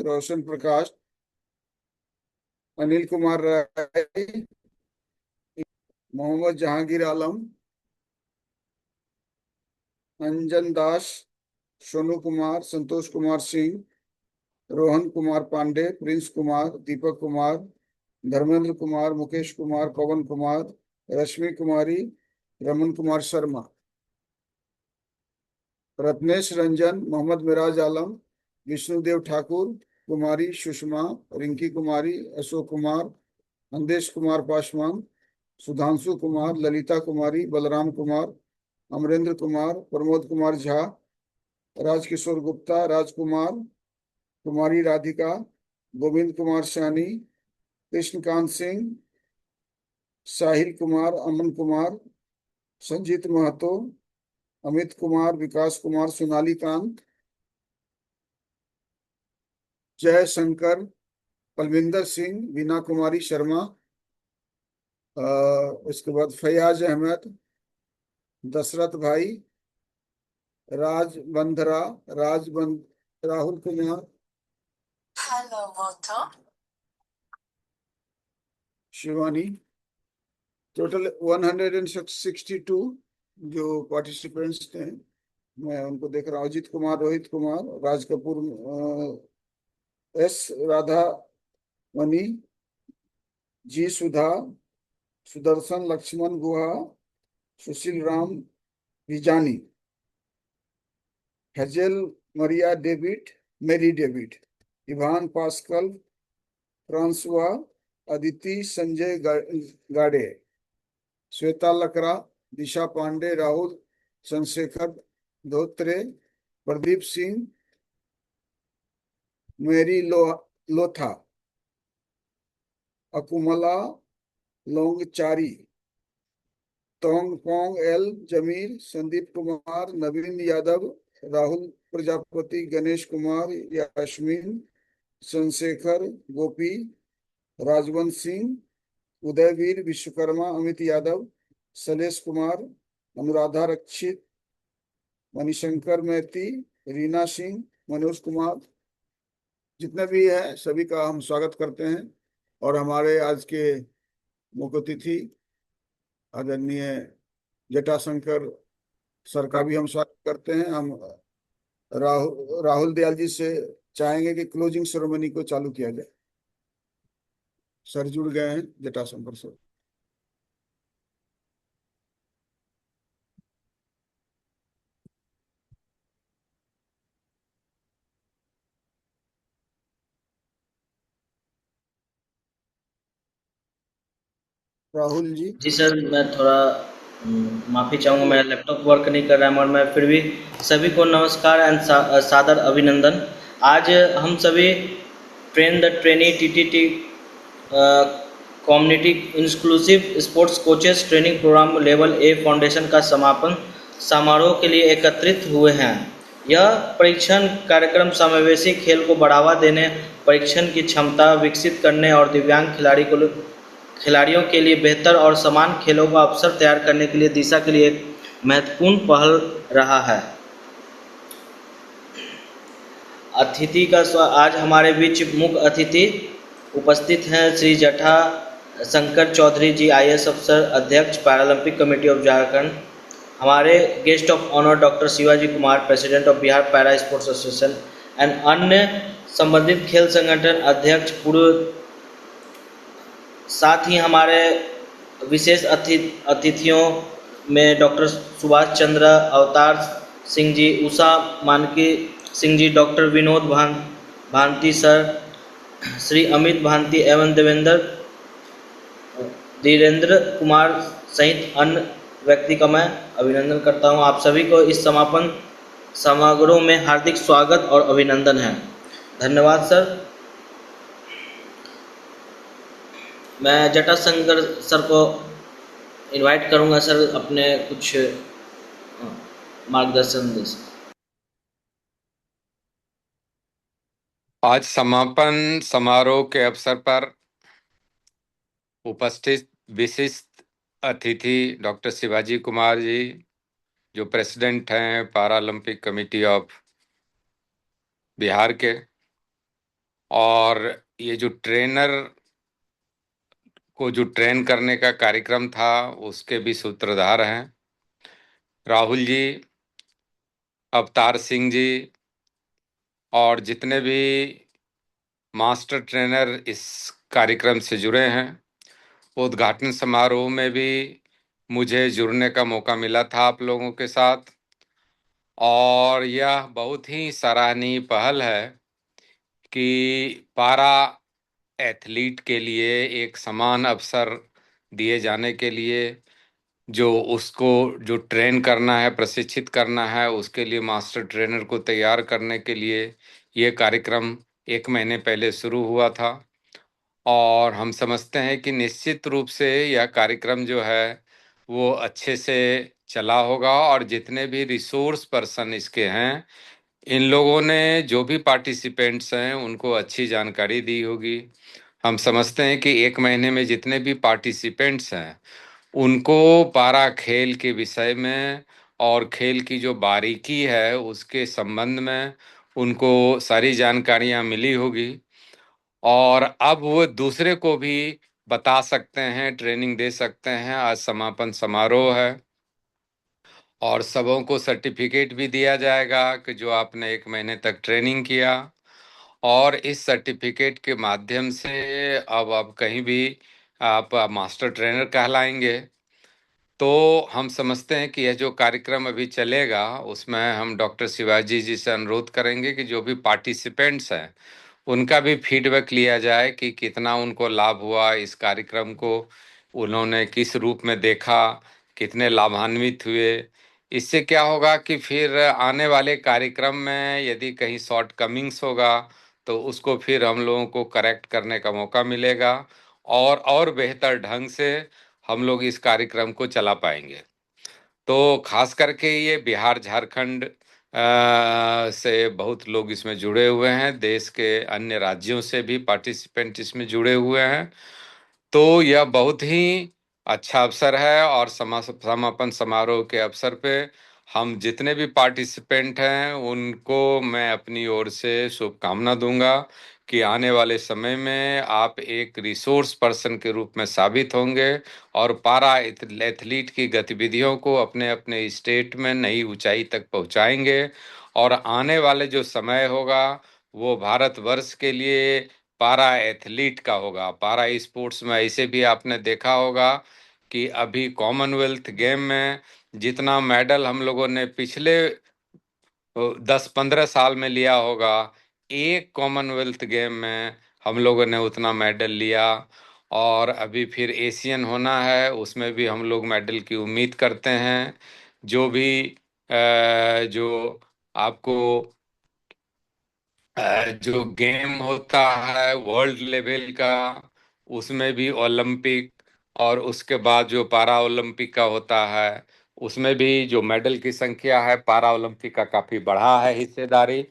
रोशन प्रकाश, अनिल कुमार राय, मोहम्मद जहांगीर आलम, अंजन दास, Sonu Kumar, Santosh Kumar Singh, Rohan Kumar Pandey, Prince Kumar, Deepak Kumar, Dharmendra Kumar, Mukesh Kumar, पवन कुमार, रश्मि कुमारी, रमन कुमार शर्मा, रत्नेश रंजन, मोहम्मद मिराज आलम, विष्णुदेव ठाकुर, कुमारी सुषमा, रिंकी कुमारी, अशोक कुमार, अंदेश कुमार पासवान, सुधांशु कुमार, ललिता कुमारी, बलराम कुमार, अमरेंद्र कुमार, प्रमोद कुमार झा, राजकिशोर गुप्ता, राजकुमार, कुमारी राधिका, गोविंद कुमार सैनी, कृष्णकांत सिंह, साहिल कुमार, अमन कुमार, संजीत महतो, अमित कुमार, विकास कुमार, सोनाली कांत, जय शंकर, पलविंदर सिंह, बीना कुमारी शर्मा, उसके बाद फैयाज अहमद, दशरथ भाई, राज बंधरा, राहुल कुमार, शिवानी। टोटल 162 जो पार्टिसिपेंट्स थे, मैं उनको देख रहा हूँ। Ajit Kumar, Rohit Kumar, Raj Kapoor, S Radha Mani, G Sudha, Sudarshan, Laxman Guha, Sushil Ram Vijani, Hazel Maria David, Mary David, Ivan Pascal, Francois, Aditi, Sanjay Gade, Shweta लकड़ा, दिशा पांडे, राहुल चंद्रशेखर धोत्रे, प्रदीप सिंह, मेरी लोथा, अकुमला लोंगचारी, तोंगपोंग एल जमीर, संदीप कुमार, नवीन यादव, राहुल प्रजापति, गणेश कुमार, यास्मीन, चंद्रशेखर, गोपी, राजवंत सिंह, उदयवीर, विश्वकर्मा, अमित यादव, शैलेश कुमार, अनुराधा रक्षित, मणिशंकर मैती, रीना सिंह, मनोज कुमार, जितने भी है सभी का हम स्वागत करते हैं। और हमारे आज के मुख्य अतिथि आदरणीय जटाशंकर सर का भी हम स्वागत करते हैं। हम राहुल दयाल जी से चाहेंगे कि क्लोजिंग सेरेमनी को चालू किया जाए। सर जुड़ गए हैं, जटाशंकर सर। राहुल जी। जी सर, मैं थोड़ा माफ़ी चाहूँगा, मेरा लैपटॉप वर्क नहीं कर रहा है, और मैं फिर भी सभी को नमस्कार एंड सादर अभिनंदन। आज हम सभी train the trainee TTT community inclusive sports coaches training program level A foundation का समापन समारोह के लिए एकत्रित हुए हैं। यह परीक्षण कार्यक्रम समावेशी खेल को बढ़ावा देने, परीक्षण की क्षमता विकसित करने और दिव्यांग खिलाड़ियों के लिए बेहतर और समान खेलों का अवसर तैयार करने के लिए दिशा के लिए एक महत्वपूर्ण पहल रहा है। आज हमारे बीच मुख्य अतिथि उपस्थित हैं श्री जटा शंकर चौधरी जी, आईएएस अफसर, अध्यक्ष पैरालंपिक कमेटी ऑफ झारखंड। हमारे guest of honour doctor Shivaji Kumar, president of Bihar para sports association and अन्य संबंधित खेल संगठन अध्यक्ष पूर्व। साथ ही हमारे विशेष अतिथियों में डॉक्टर सुभाष चंद्र अवतार सिंह जी, उषा मानकी सिंह जी, डॉक्टर विनोद भांति सर, श्री अमित भांति एवं देवेंद्र धीरेन्द्र कुमार सहित अन्य व्यक्ति का मैं अभिनंदन करता हूं। आप सभी को इस समापन समारोह में हार्दिक स्वागत और अभिनंदन है। धन्यवाद सर। मैं जटाशंकर सर को इनवाइट करूंगा सर, अपने कुछ मार्गदर्शन दे। आज समापन समारोह के अवसर पर उपस्थित विशिष्ट अतिथि डॉक्टर शिवाजी कुमार जी, जो प्रेसिडेंट हैं पैरालंपिक कमेटी ऑफ बिहार के, और ये जो ट्रेनर को जो ट्रेन करने का कार्यक्रम था उसके भी सूत्रधार हैं राहुल जी, अवतार सिंह जी और जितने भी मास्टर ट्रेनर इस कार्यक्रम से जुड़े हैं। उद्घाटन समारोह में भी मुझे जुड़ने का मौका मिला था आप लोगों के साथ, और यह बहुत ही सराहनीय पहल है कि पारा एथलीट के लिए एक समान अवसर दिए जाने के लिए, जो उसको जो ट्रेन करना है, प्रशिक्षित करना है, उसके लिए मास्टर ट्रेनर को तैयार करने के लिए ये कार्यक्रम 1 महीने पहले शुरू हुआ था। और हम समझते हैं कि निश्चित रूप से यह कार्यक्रम जो है वो अच्छे से चला होगा, और जितने भी रिसोर्स पर्सन इसके हैं, इन लोगों ने जो भी पार्टिसिपेंट्स हैं उनको अच्छी जानकारी दी होगी। हम समझते हैं कि 1 महीने में जितने भी पार्टिसिपेंट्स हैं उनको पारा खेल के विषय में और खेल की जो बारीकी है उसके संबंध में उनको सारी जानकारियां मिली होगी, और अब वो दूसरे को भी बता सकते हैं, ट्रेनिंग दे सकते हैं। आज समापन समारोह है और सबों को सर्टिफिकेट भी दिया जाएगा कि जो आपने 1 महीने तक ट्रेनिंग किया, और इस सर्टिफिकेट के माध्यम से अब आप कहीं भी आप मास्टर ट्रेनर कहलाएंगे। तो हम समझते हैं कि यह जो कार्यक्रम अभी चलेगा उसमें हम डॉक्टर शिवाजी जी से अनुरोध करेंगे कि जो भी पार्टिसिपेंट्स हैं उनका भी फीडबैक लिया जाए कि कितना उनको लाभ हुआ इस कार्यक्रम को, उन्होंने किस रूप में देखा, कितने लाभान्वित हुए। इससे क्या होगा कि फिर आने वाले कार्यक्रम में यदि कहीं शॉर्ट कमिंग्स होगा तो उसको फिर हम लोगों को करेक्ट करने का मौका मिलेगा, और बेहतर ढंग से हम लोग इस कार्यक्रम को चला पाएंगे। तो खास करके ये बिहार झारखंड से बहुत लोग इसमें जुड़े हुए हैं, देश के अन्य राज्यों से भी पार्टिसिपेंट इसमें जुड़े हुए हैं। तो यह बहुत ही अच्छा अवसर है, और समापन समारोह के अवसर पे हम जितने भी पार्टिसिपेंट हैं उनको मैं अपनी ओर से शुभकामना दूंगा कि आने वाले समय में आप एक रिसोर्स पर्सन के रूप में साबित होंगे और पारा एथलीट की गतिविधियों को अपने अपने स्टेट में नई ऊंचाई तक पहुंचाएंगे। और आने वाले जो समय होगा वो भारतवर्ष के लिए पारा एथलीट का होगा। पारा स्पोर्ट्स में ऐसे भी आपने देखा होगा कि अभी कॉमनवेल्थ गेम में जितना मेडल हम लोगों ने पिछले 10-15 साल में लिया होगा, एक कॉमनवेल्थ गेम में हम लोगों ने उतना मेडल लिया। और अभी फिर एशियन होना है, उसमें भी हम लोग मेडल की उम्मीद करते हैं। जो भी जो आपको जो गेम होता है वर्ल्ड लेवल का, उसमें भी ओलंपिक, और उसके बाद जो पारा ओलंपिक का होता है उसमें भी जो मेडल की संख्या है पारा ओलंपिक का काफी बढ़ा है हिस्सेदारी।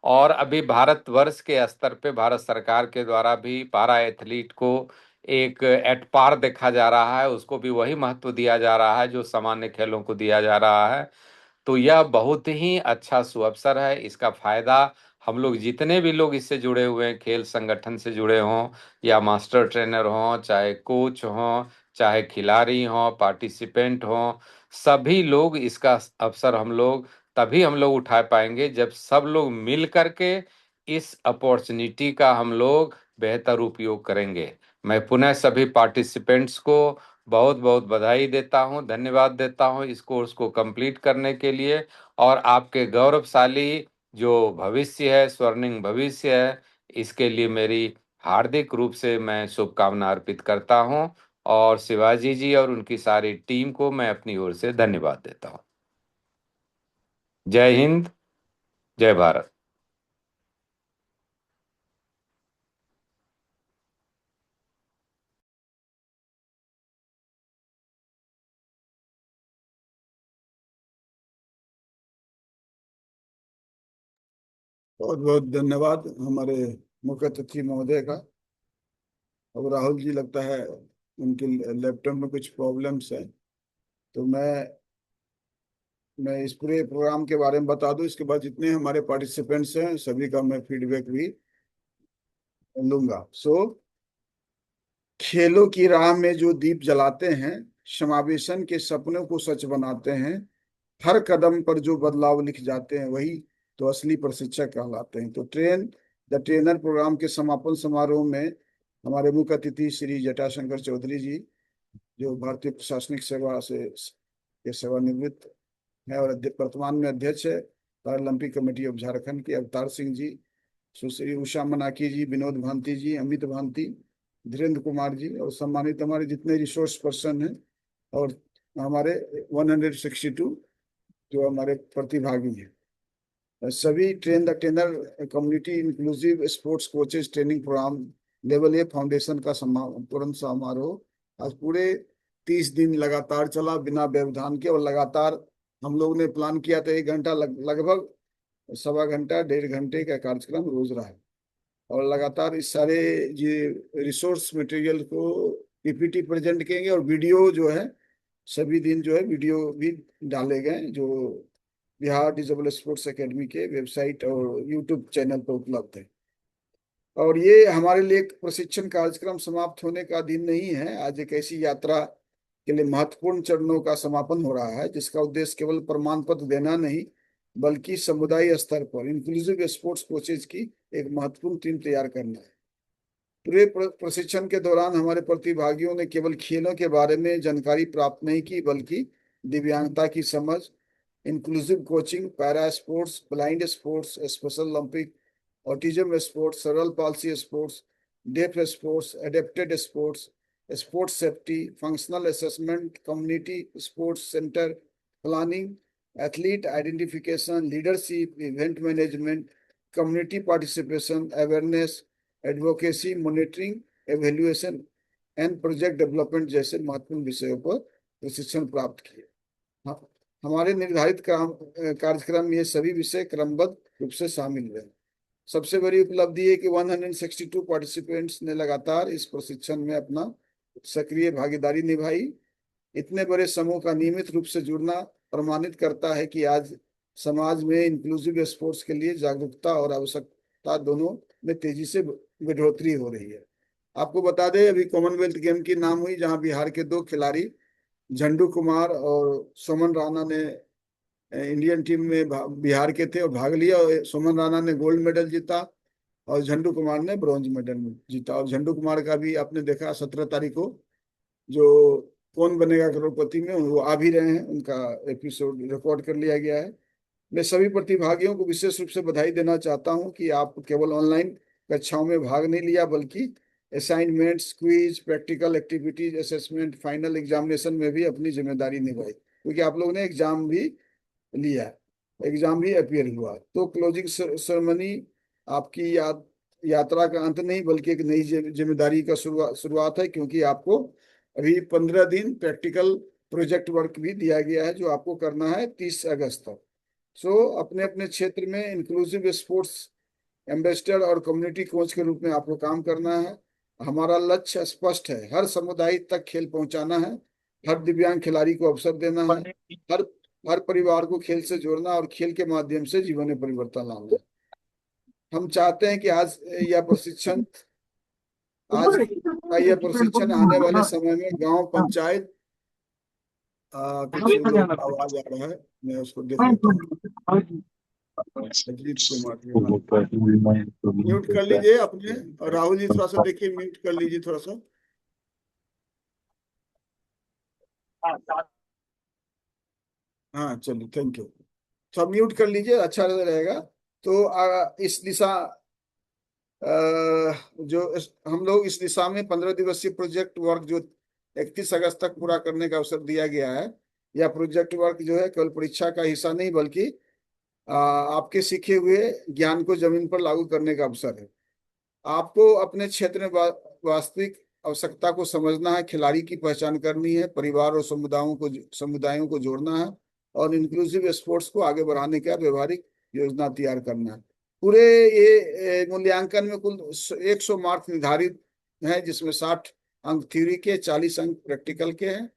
और अभी भारतवर्ष के स्तर पे भारत सरकार के द्वारा भी पारा एथलीट को एक एट पार देखा जा रहा है, उसको भी वही महत्व दिया जा रहा है जो सामान्य खेलों को दिया जा रहा है। तो यह बहुत ही अच्छा सुअवसर है। इसका फायदा हम लोग जितने भी लोग इससे जुड़े हुए हैं, खेल संगठन से जुड़े हों या मास्टर ट्रेनर हों, चाहे कोच हों, चाहे खिलाड़ी हों, पार्टिसिपेंट हों, सभी लोग इसका अवसर हम लोग उठा पाएंगे जब सब लोग मिल करके इस अपॉर्चुनिटी का हम लोग बेहतर उपयोग करेंगे। मैं पुनः सभी पार्टिसिपेंट्स को बहुत बहुत बधाई देता हूं, धन्यवाद देता हूं इस कोर्स को कंप्लीट करने के लिए। और आपके गौरवशाली जो भविष्य है, स्वर्णिम भविष्य है, इसके लिए मेरी हार्दिक रूप से मैं शुभकामना अर्पित करता हूं, और शिवाजी जी और उनकी सारी टीम को मैं अपनी ओर से धन्यवाद देता हूं। जय हिंद, जय भारत। बहुत बहुत धन्यवाद हमारे मुख्य अतिथि महोदय का। अब राहुल जी लगता है उनके लैपटॉप में कुछ प्रॉब्लम्स है, तो मैं इस पूरे प्रोग्राम के बारे में बता दूं। इसके बाद जितने हमारे पार्टिसिपेंट्स हैं सभी का मैं फीडबैक भी लूंगा। खेलों की राह में जो दीप जलाते हैं, समावेशन के सपनों को सच बनाते हैं, हर कदम पर जो बदलाव लिख जाते हैं, वही तो असली प्रशिक्षक कहलाते हैं। तो द ट्रेनर प्रोग्राम के समापन समारोह में हमारे मुख्य अतिथि श्री जटाशंकर चौधरी जी, जो भारतीय प्रशासनिक सेवा से के सेवानिवृत्त है और वर्तमान में अध्यक्ष है पैरालंपिक कमेटी ऑफ झारखंड के, अवतार सिंह जी, सुश्री उषा मनाकी जी, विनोद भांति जी, अमित भांति, धीरेन्द्र कुमार जी, और सम्मानित हमारे जितने रिसोर्स पर्सन हैं, और हमारे 162 जो हमारे प्रतिभागी हैं। सभी the trainer community inclusive sports coaches training program level A foundation का समापन समारोह आज पूरे 30 दिन लगातार चला बिना व्यवधान के, और लगातार हम लोग ने प्लान किया था 1 घंटा, लगभग सवा घंटा 1.5 घंटे का कार्यक्रम रोज रहा है। और लगातार इस सारे ये रिसोर्स मटेरियल को पीपीटी प्रेजेंट करेंगे, और वीडियो जो है सभी दिन जो है वीडियो भी डाले गए, जो बिहार डिजेबल स्पोर्ट्स एकेडमी के वेबसाइट और यूट्यूब चैनल पर उपलब्ध है। और ये हमारे लिए एक प्रशिक्षण कार्यक्रम समाप्त होने का दिन नहीं है। आज एक ऐसी यात्रा के लिए महत्वपूर्ण चरणों का समापन हो रहा है, जिसका उद्देश्य केवल प्रमाण पत्र देना नहीं, बल्कि समुदाय स्तर पर इंक्लूसिव स्पोर्ट्स कोचेज की एक महत्वपूर्ण टीम तैयार करना है। पूरे प्रशिक्षण के दौरान हमारे प्रतिभागियों ने केवल खेलों के बारे में जानकारी प्राप्त नहीं की, बल्कि दिव्यांगता की समझ, inclusive coaching, para sports, blind sports, special Olympic, autism sports, cerebral palsy sports, deaf sports, adapted sports, sports safety, functional assessment, community sports centre planning, athlete identification, leadership, event management, community participation, awareness, advocacy, monitoring, evaluation and project development जैसे महत्वपूर्ण विषयों पर प्रशिक्षण प्राप्त किए। हाँ, हमारे निर्धारित कार्यक्रम में ये सभी विषय क्रमबद्ध रूप से शामिल हुए। सबसे बड़ी उपलब्धि है कि 162 पार्टिसिपेंट्स ने लगातार इस प्रशिक्षण में अपना सक्रिय भागीदारी निभाई। इतने बड़े समूह का नियमित रूप से जुड़ना प्रमाणित करता है कि आज समाज में इंक्लूसिव स्पोर्ट्स के लिए जागरूकता और आवश्यकता दोनों में तेजी से बढ़ोतरी हो रही है। आपको बता दें, अभी कॉमनवेल्थ गेम की नाम हुई, जहां बिहार के 2 खिलाड़ी झंडू कुमार और सुमन राणा ने इंडियन टीम में बिहार के थे और भाग लिया, और सुमन राणा ने गोल्ड मेडल जीता और झंडू कुमार ने ब्रॉन्ज मेडल जीता। और झंडू कुमार का भी आपने देखा 17 तारीख को जो कौन बनेगा करोड़पति में वो आ भी रहे हैं, उनका एपिसोड रिकॉर्ड कर लिया गया है। मैं सभी प्रतिभागियों को विशेष रूप से बधाई देना चाहता हूं कि आप केवल ऑनलाइन कक्षाओं में भाग नहीं लिया, बल्कि assignments, quiz, practical activities, assessment, final examination में भी अपनी जिम्मेदारी निभाई, क्योंकि आप लोगों ने एग्जाम भी लिया, एग्जाम भी अपियर हुआ। तो क्लोजिंग सेरेमनी आपकी यात्रा का अंत नहीं, बल्कि एक नई जिम्मेदारी का शुरुआत है, क्योंकि आपको अभी 15 दिन प्रैक्टिकल प्रोजेक्ट वर्क भी दिया गया है, जो आपको करना है 30 अगस्त तक। अपने अपने क्षेत्र में इंक्लूसिव स्पोर्ट्स एम्बेसडर और कम्युनिटी कोच के रूप में आपको काम करना है। हमारा लक्ष्य स्पष्ट है, हर समुदाय तक खेल पहुंचाना है, हर दिव्यांग खिलाड़ी को अवसर देना है, हर हर परिवार को खेल से जोड़ना और खेल के माध्यम से जीवन में परिवर्तन लाना है। हम चाहते हैं कि आज का यह प्रशिक्षण आने वाले समय में गांव पंचायत कुछ लोग आवाज आ रहा है, मैं उसको देख लेता हूँ। अजीत कुमार म्यूट कर लीजिए अपने, और राहुल जी थोड़ा सा देखिए, म्यूट कर लीजिए थोड़ा सा। हाँ चलिए, थैंक यू। सब म्यूट कर लीजिए, अच्छा रहेगा। तो इस दिशा हम लोग इस दिशा में 15 दिवसीय प्रोजेक्ट वर्क जो 31 अगस्त तक पूरा करने का अवसर दिया गया है। यह प्रोजेक्ट वर्क जो है केवल परीक्षा का हिस्सा नहीं, बल्कि आपके सीखे हुए ज्ञान को जमीन पर लागू करने का अवसर है। आपको अपने क्षेत्र में वास्तविक आवश्यकता को समझना है, खिलाड़ी की पहचान करनी है, परिवार और समुदायों को जोड़ना है, और इंक्लूसिव स्पोर्ट्स को आगे बढ़ाने का व्यवहारिक योजना तैयार करना है। पूरे ये मूल्यांकन में कुल 100 मार्क्स निर्धारित हैं, जिसमें 60 अंक थ्योरी के, 40 अंक प्रैक्टिकल के हैं,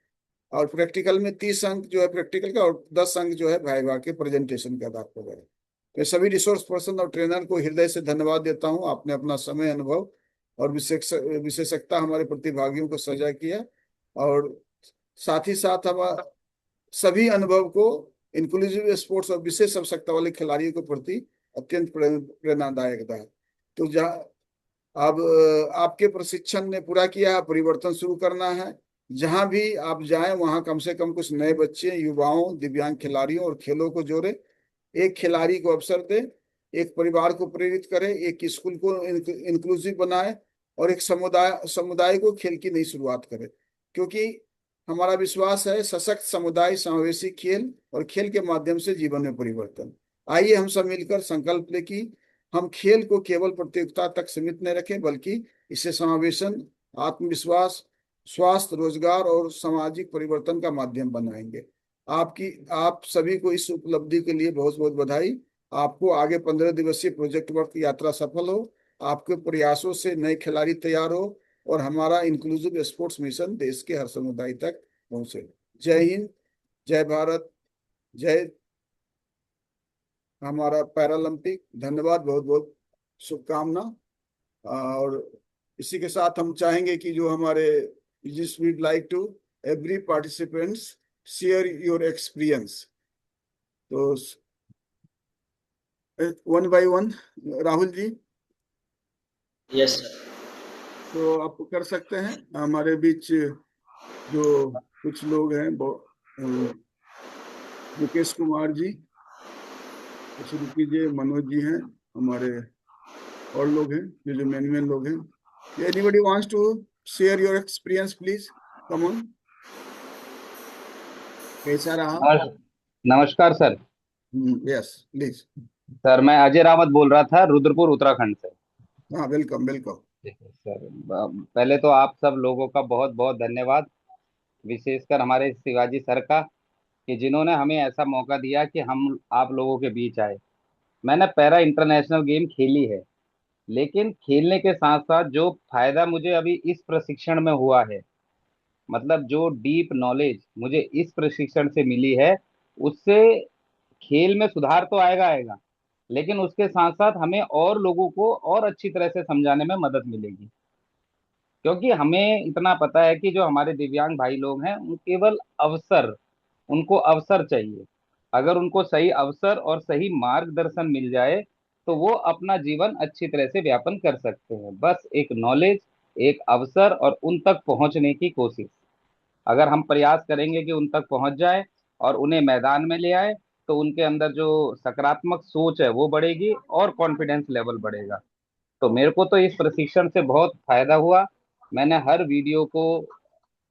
और प्रैक्टिकल में 30 अंक जो है प्रैक्टिकल का, और 10 अंक जो है वाइवा के प्रेजेंटेशन के आधार पर है। मैं सभी रिसोर्स पर्सन और ट्रेनर को हृदय से धन्यवाद देता हूं। आपने अपना समय, अनुभव और विशेषज्ञता हमारे प्रतिभागियों को साझा किया। और साथ ही साथ हम सभी अनुभव को इंक्लूसिव स्पोर्ट्स और विशेष आवश्यकता वाले खिलाड़ियों के प्रति अत्यंत प्रेरणादायक था। तो जहाँ अब आपके प्रशिक्षण ने पूरा किया है, परिवर्तन शुरू करना है। जहां भी आप जाएं वहां कम से कम कुछ नए बच्चे, युवाओं, दिव्यांग खिलाड़ियों और खेलों को जोड़े, एक खिलाड़ी को अवसर दे, एक परिवार को प्रेरित करे, एक स्कूल को इंक्लूसिव बनाए और एक समुदाय समुदाय को खेल की नई शुरुआत करे। क्योंकि हमारा विश्वास है सशक्त समुदाय, समावेशी खेल और खेल के माध्यम से जीवन में परिवर्तन। आइए हम सब मिलकर संकल्प लें कि हम खेल को केवल प्रतियोगिता तक सीमित न रखें, बल्कि इसे समावेशन, आत्मविश्वास, स्वास्थ्य, रोजगार और सामाजिक परिवर्तन का माध्यम बनाएंगे। आप सभी को इस उपलब्धि के लिए बहुत बहुत बधाई। आपको आगे 15 दिवसीय प्रोजेक्ट वर्क यात्रा सफल हो, आपके प्रयासों से नए खिलाड़ी तैयार हो और हमारा इंक्लूसिव स्पोर्ट्स मिशन देश के हर समुदाय तक पहुंचे। जय हिंद, जय भारत, जय हमारा पैरालंपिक। धन्यवाद, बहुत बहुत शुभकामना। और इसी के साथ हम चाहेंगे कि जो हमारे जिस we'd like to every participants share your experience. तो one by one, Rahul ji, yes sir. तो आप कर सकते हैं। हमारे बीच जो कुछ लोग हैं, मुकेश कुमार जी, श्रुति जी, मनोज जी हैं, हमारे और लोग हैं जो मेन मेन लोग हैं। Anybody wants to share your experience, please come on. कैसा रहा? नमस्कार सर। Yes please. सर मैं अजय रावत बोल रहा था, रुद्रपुर उत्तराखंड से। हाँ, वेलकम वेलकम। सर पहले तो आप सब लोगों का बहुत बहुत धन्यवाद, विशेषकर हमारे शिवाजी सर का, कि जिन्होंने हमें ऐसा मौका दिया कि हम आप लोगों के बीच आए। मैंने पैरा इंटरनेशनल गेम खेली है, लेकिन खेलने के साथ साथ जो फायदा मुझे अभी इस प्रशिक्षण में हुआ है, मतलब जो डीप नॉलेज मुझे इस प्रशिक्षण से मिली है, उससे खेल में सुधार तो आएगा आएगा, लेकिन उसके साथ साथ हमें और लोगों को और अच्छी तरह से समझाने में मदद मिलेगी। क्योंकि हमें इतना पता है कि जो हमारे दिव्यांग भाई लोग हैं, उन केवल अवसर उनको अवसर चाहिए। अगर उनको सही अवसर और सही मार्गदर्शन मिल जाए, तो वो अपना जीवन अच्छी तरह से व्यापन कर सकते हैं। बस एक नॉलेज, एक अवसर और उन तक पहुंचने की कोशिश। अगर हम प्रयास करेंगे कि उन तक पहुंच जाए और उन्हें मैदान में ले आए, तो उनके अंदर जो सकारात्मक सोच है वो बढ़ेगी और कॉन्फिडेंस लेवल बढ़ेगा। तो मेरे को तो इस प्रशिक्षण से बहुत फायदा हुआ। मैंने हर वीडियो को,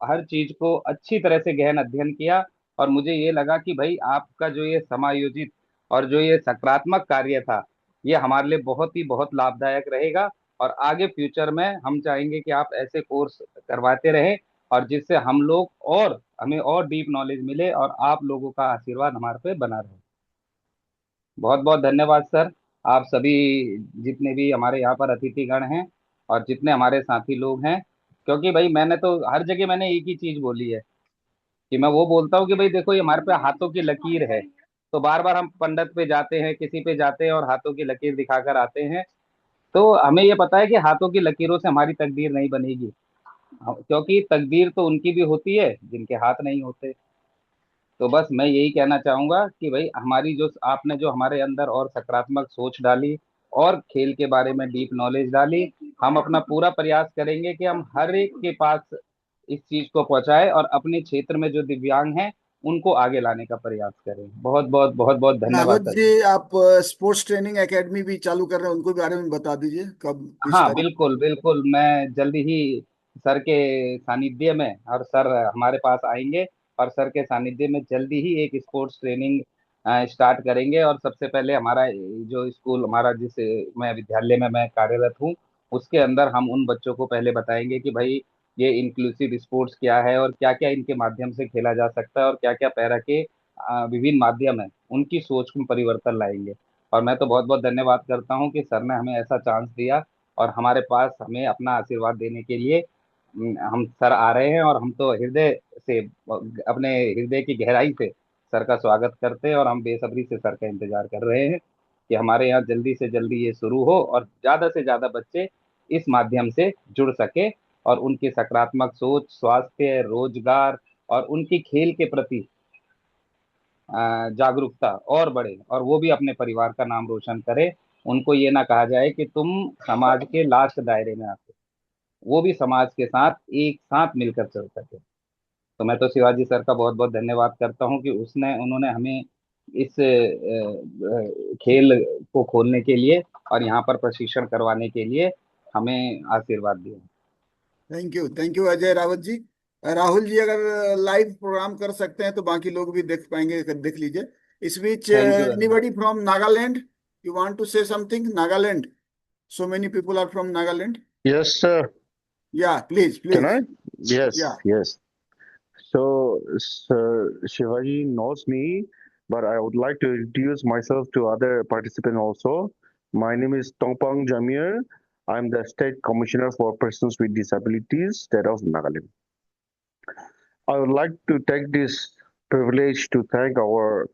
हर चीज को अच्छी तरह से गहन अध्ययन किया, और मुझे ये लगा कि भाई आपका जो ये समायोजित और जो ये सकारात्मक कार्य था, ये हमारे लिए बहुत ही बहुत लाभदायक रहेगा। और आगे फ्यूचर में हम चाहेंगे कि आप ऐसे कोर्स करवाते रहें, और जिससे हम लोग और हमें और डीप नॉलेज मिले और आप लोगों का आशीर्वाद हमारे पे बना रहे। बहुत बहुत धन्यवाद सर। आप सभी जितने भी हमारे यहाँ पर अतिथिगण हैं और जितने हमारे साथी लोग हैं, क्योंकि भाई मैंने तो हर जगह मैंने एक ही चीज बोली है, कि मैं वो बोलता हूँ कि भाई देखो, ये हमारे पे हाथों की लकीर है। तो बार बार हम पंडित पे जाते हैं, किसी पे जाते हैं और हाथों की लकीर दिखाकर आते हैं। तो हमें ये पता है कि हाथों की लकीरों से हमारी तकदीर नहीं बनेगी, क्योंकि तकदीर तो उनकी भी होती है जिनके हाथ नहीं होते। तो बस मैं यही कहना चाहूंगा कि भाई हमारी जो आपने जो हमारे अंदर और सकारात्मक सोच डाली और खेल के बारे में डीप नॉलेज डाली, हम अपना पूरा प्रयास करेंगे कि हम हर एक के पास इस चीज को पहुंचाए और अपने क्षेत्र में जो दिव्यांग हैं उनको आगे लाने का प्रयास करें। बहुत बहुत बहुत बहुत धन्यवाद नागद सर। जी, आप स्पोर्ट्स ट्रेनिंग एकेडमी भी चालू कर रहे हैं, उनको बारे में बता दीजिए, कब, किस हाँ तारीख? बिल्कुल बिल्कुल, मैं जल्दी ही सर के सानिध्य में, और सर हमारे पास आएंगे, और सर के सानिध्य में जल्दी ही एक स्पोर्ट्स ट्रेनिंग स्टार्ट करेंगे। और सबसे पहले हमारा जो स्कूल, हमारा जिस मैं विद्यालय में मैं कार्यरत हूँ, उसके अंदर हम उन बच्चों को पहले बताएंगे कि भाई ये इंक्लूसिव स्पोर्ट्स क्या है और क्या क्या इनके माध्यम से खेला जा सकता है और क्या क्या पैरा के विभिन्न माध्यम है, उनकी सोच में परिवर्तन लाएंगे। और मैं तो बहुत बहुत धन्यवाद करता हूँ कि सर ने हमें ऐसा चांस दिया और हमारे पास हमें अपना आशीर्वाद देने के लिए हम सर आ रहे हैं। और हम तो हृदय से, अपने हृदय की गहराई से सर का स्वागत करते हैं, और हम बेसब्री से सर का इंतजार कर रहे हैं कि हमारे यहाँ जल्दी से जल्दी ये शुरू हो और ज़्यादा से ज़्यादा बच्चे इस माध्यम से जुड़ सके और उनकी सकारात्मक सोच, स्वास्थ्य, रोजगार और उनकी खेल के प्रति जागरूकता और बढ़े और वो भी अपने परिवार का नाम रोशन करे। उनको ये ना कहा जाए कि तुम समाज के लास्ट दायरे में आते, वो भी समाज के साथ एक साथ मिलकर चल सके। तो मैं तो शिवाजी सर का बहुत बहुत धन्यवाद करता हूँ कि उन्होंने हमें इस खेल को खोलने के लिए और यहाँ पर प्रशिक्षण करवाने के लिए हमें आशीर्वाद दिया। Thank you Ajay Rawat ji. राहुल जी अगर लाइव प्रोग्राम कर सकते हैं तो बाकी लोग भी देख पाएंगे, देख लीजिए। इस बीच thank you. Anybody from Nagaland, you want to say something? Nagaland, so many people are from Nagaland. Yes, sir. Yeah, please, Can please. I? Yes, Yeah. yes. So, Sir Shivaji knows me, but I would like to introduce myself to other participants also. My name is Tongpang Jamir. I'm the State Commissioner for Persons with Disabilities, State of Nagaland. I would like to take this privilege to thank our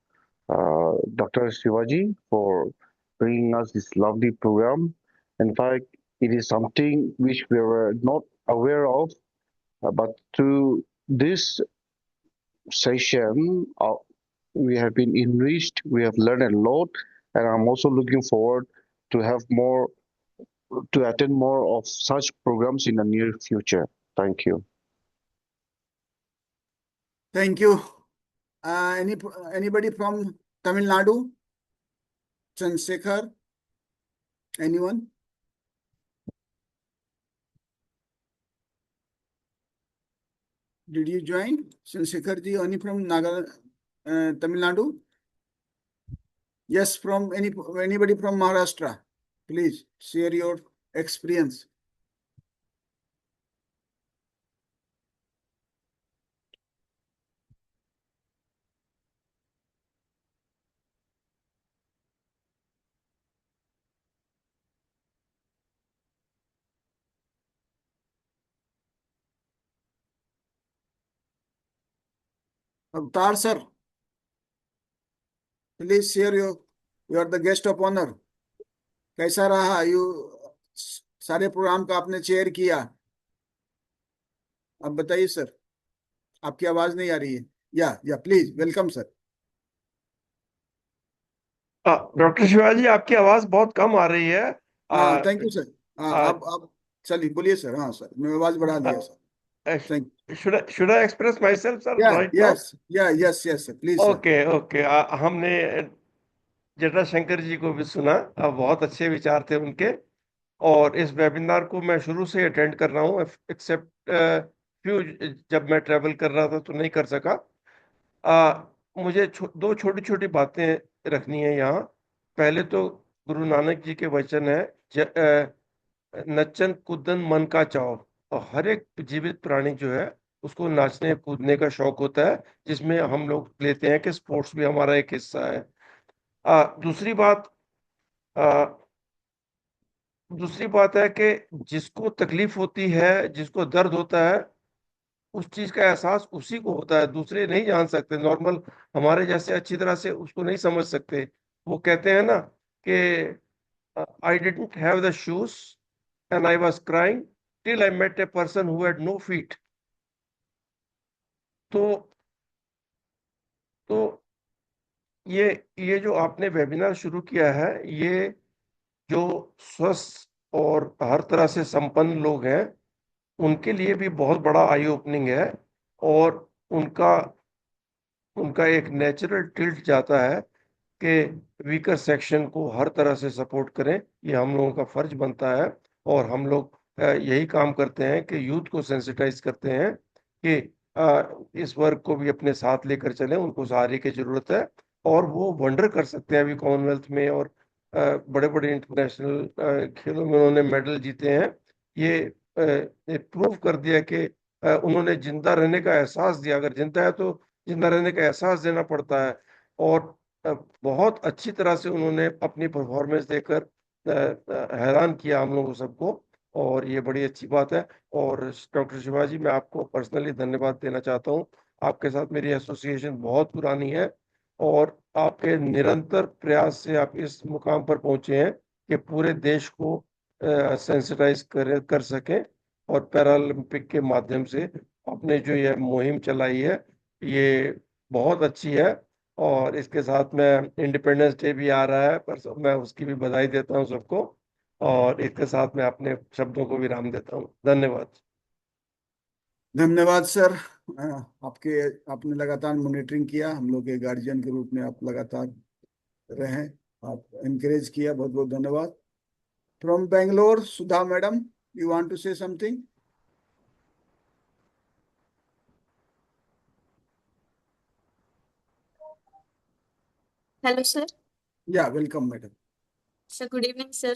Dr. Shivaji for bringing us this lovely program. In fact, it is something which we were not aware of, but through this session, we have been enriched, we have learned a lot, and I'm also looking forward to have more, to attend more of such programs in the near future. Thank you. Thank you. Anybody from Tamil Nadu? Chandrasekhar? Anyone? Did you join? Chandrasekhar ji, any from Tamil Nadu? Yes, from anybody from Maharashtra? Please share your experience. Avtar sir, please share you are the guest of honor. कैसा रहा? सारे programme का आपने chair किया, अब बताइए sir. आपकी आवाज नहीं आ रही है। या please, welcome sir. Doctor Shivaji, आपकी आवाज बहुत कम आ रही है। हाँ, थैंक यू सर। हाँ, आ, आप चलिए बोलिए सर। हाँ सर, मैं आवाज बढ़ा दिया sir. Thank should I express myself, sir, या right now? Yes sir, please sir. Okay. हमने जटाशंकर जी को भी सुना, बहुत अच्छे विचार थे उनके। और इस वेबिनार को मैं शुरू से अटेंड कर रहा हूँ, एक्सेप्ट फ्यू, जब मैं ट्रेवल कर रहा था तो नहीं कर सका। मुझे दो छोटी छोटी बातें रखनी है यहाँ। पहले तो गुरु नानक जी के वचन है, नच्चन कूदन मन का चाव। और हर एक जीवित प्राणी जो है उसको नाचने कूदने का शौक होता है, जिसमें हम लोग लेते हैं कि स्पोर्ट्स भी हमारा एक हिस्सा है। दूसरी बात दूसरी बात है कि जिसको तकलीफ होती है, जिसको दर्द होता है, उस चीज का एहसास उसी को होता है, दूसरे नहीं जान सकते। नॉर्मल हमारे जैसे अच्छी तरह से उसको नहीं समझ सकते। वो कहते हैं ना कि I didn't have the shoes and I was crying till I met a person who had no feet. तो तो ये जो आपने वेबिनार शुरू किया है, ये जो स्वस्थ और हर तरह से संपन्न लोग हैं उनके लिए भी बहुत बड़ा आई ओपनिंग है। और उनका उनका एक नेचुरल टिल्ट जाता है कि वीकर सेक्शन को हर तरह से सपोर्ट करें। ये हम लोगों का फर्ज बनता है। और हम लोग यही काम करते हैं कि यूथ को सेंसिटाइज करते हैं कि इस वर्ग को भी अपने साथ लेकर चलें, उनको सहारे की जरूरत है। और वो वंडर कर सकते हैं। अभी कॉमनवेल्थ में और बड़े बड़े इंटरनेशनल खेलों में उन्होंने मेडल जीते हैं। ये प्रूव कर दिया कि उन्होंने जिंदा रहने का एहसास दिया। अगर जिंदा है तो जिंदा रहने का एहसास देना पड़ता है। और बहुत अच्छी तरह से उन्होंने अपनी परफॉर्मेंस देकर हैरान किया हम लोगों सबको। और ये बड़ी अच्छी बात है। और डॉक्टर शिवाजी, मैं आपको पर्सनली धन्यवाद देना चाहता हूँ। आपके साथ मेरी एसोसिएशन बहुत पुरानी है और आपके निरंतर प्रयास से आप इस मुकाम पर पहुंचे हैं कि पूरे देश को सेंसिटाइज कर सकें और पैरालंपिक के माध्यम से अपने जो ये मुहिम चलाई है ये बहुत अच्छी है। और इसके साथ में इंडिपेंडेंस डे भी आ रहा है, पर मैं उसकी भी बधाई देता हूँ सबको, और इसके साथ में अपने शब्दों को विराम देता हूँ। धन्यवाद। धन्यवाद सर। आपके आपने लगातार मॉनिटरिंग किया, हम लोग के गार्जियन के रूप में आप लगातार रहे, आप एनकरेज किया, बहुत बहुत धन्यवाद। From Bangalore, Sudha madam, you want to say something? Hello, sir. Yeah welcome madam. So, good evening, sir.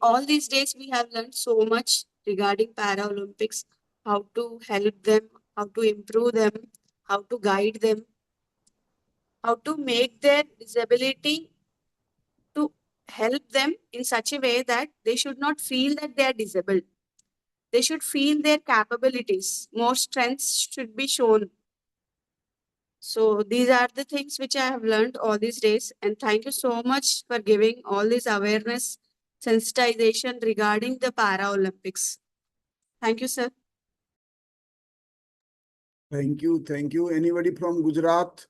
All these days we have learned so much regarding Paralympics, how to help them, how to improve them, how to guide them, how to make their disability to help them in such a way that they should not feel that they are disabled. They should feel their capabilities. More strengths should be shown. So these are the things which I have learned all these days. And thank you so much for giving all this awareness, sensitization regarding the Paralympics. Thank you, sir. Thank you, thank you. Anybody from Gujarat?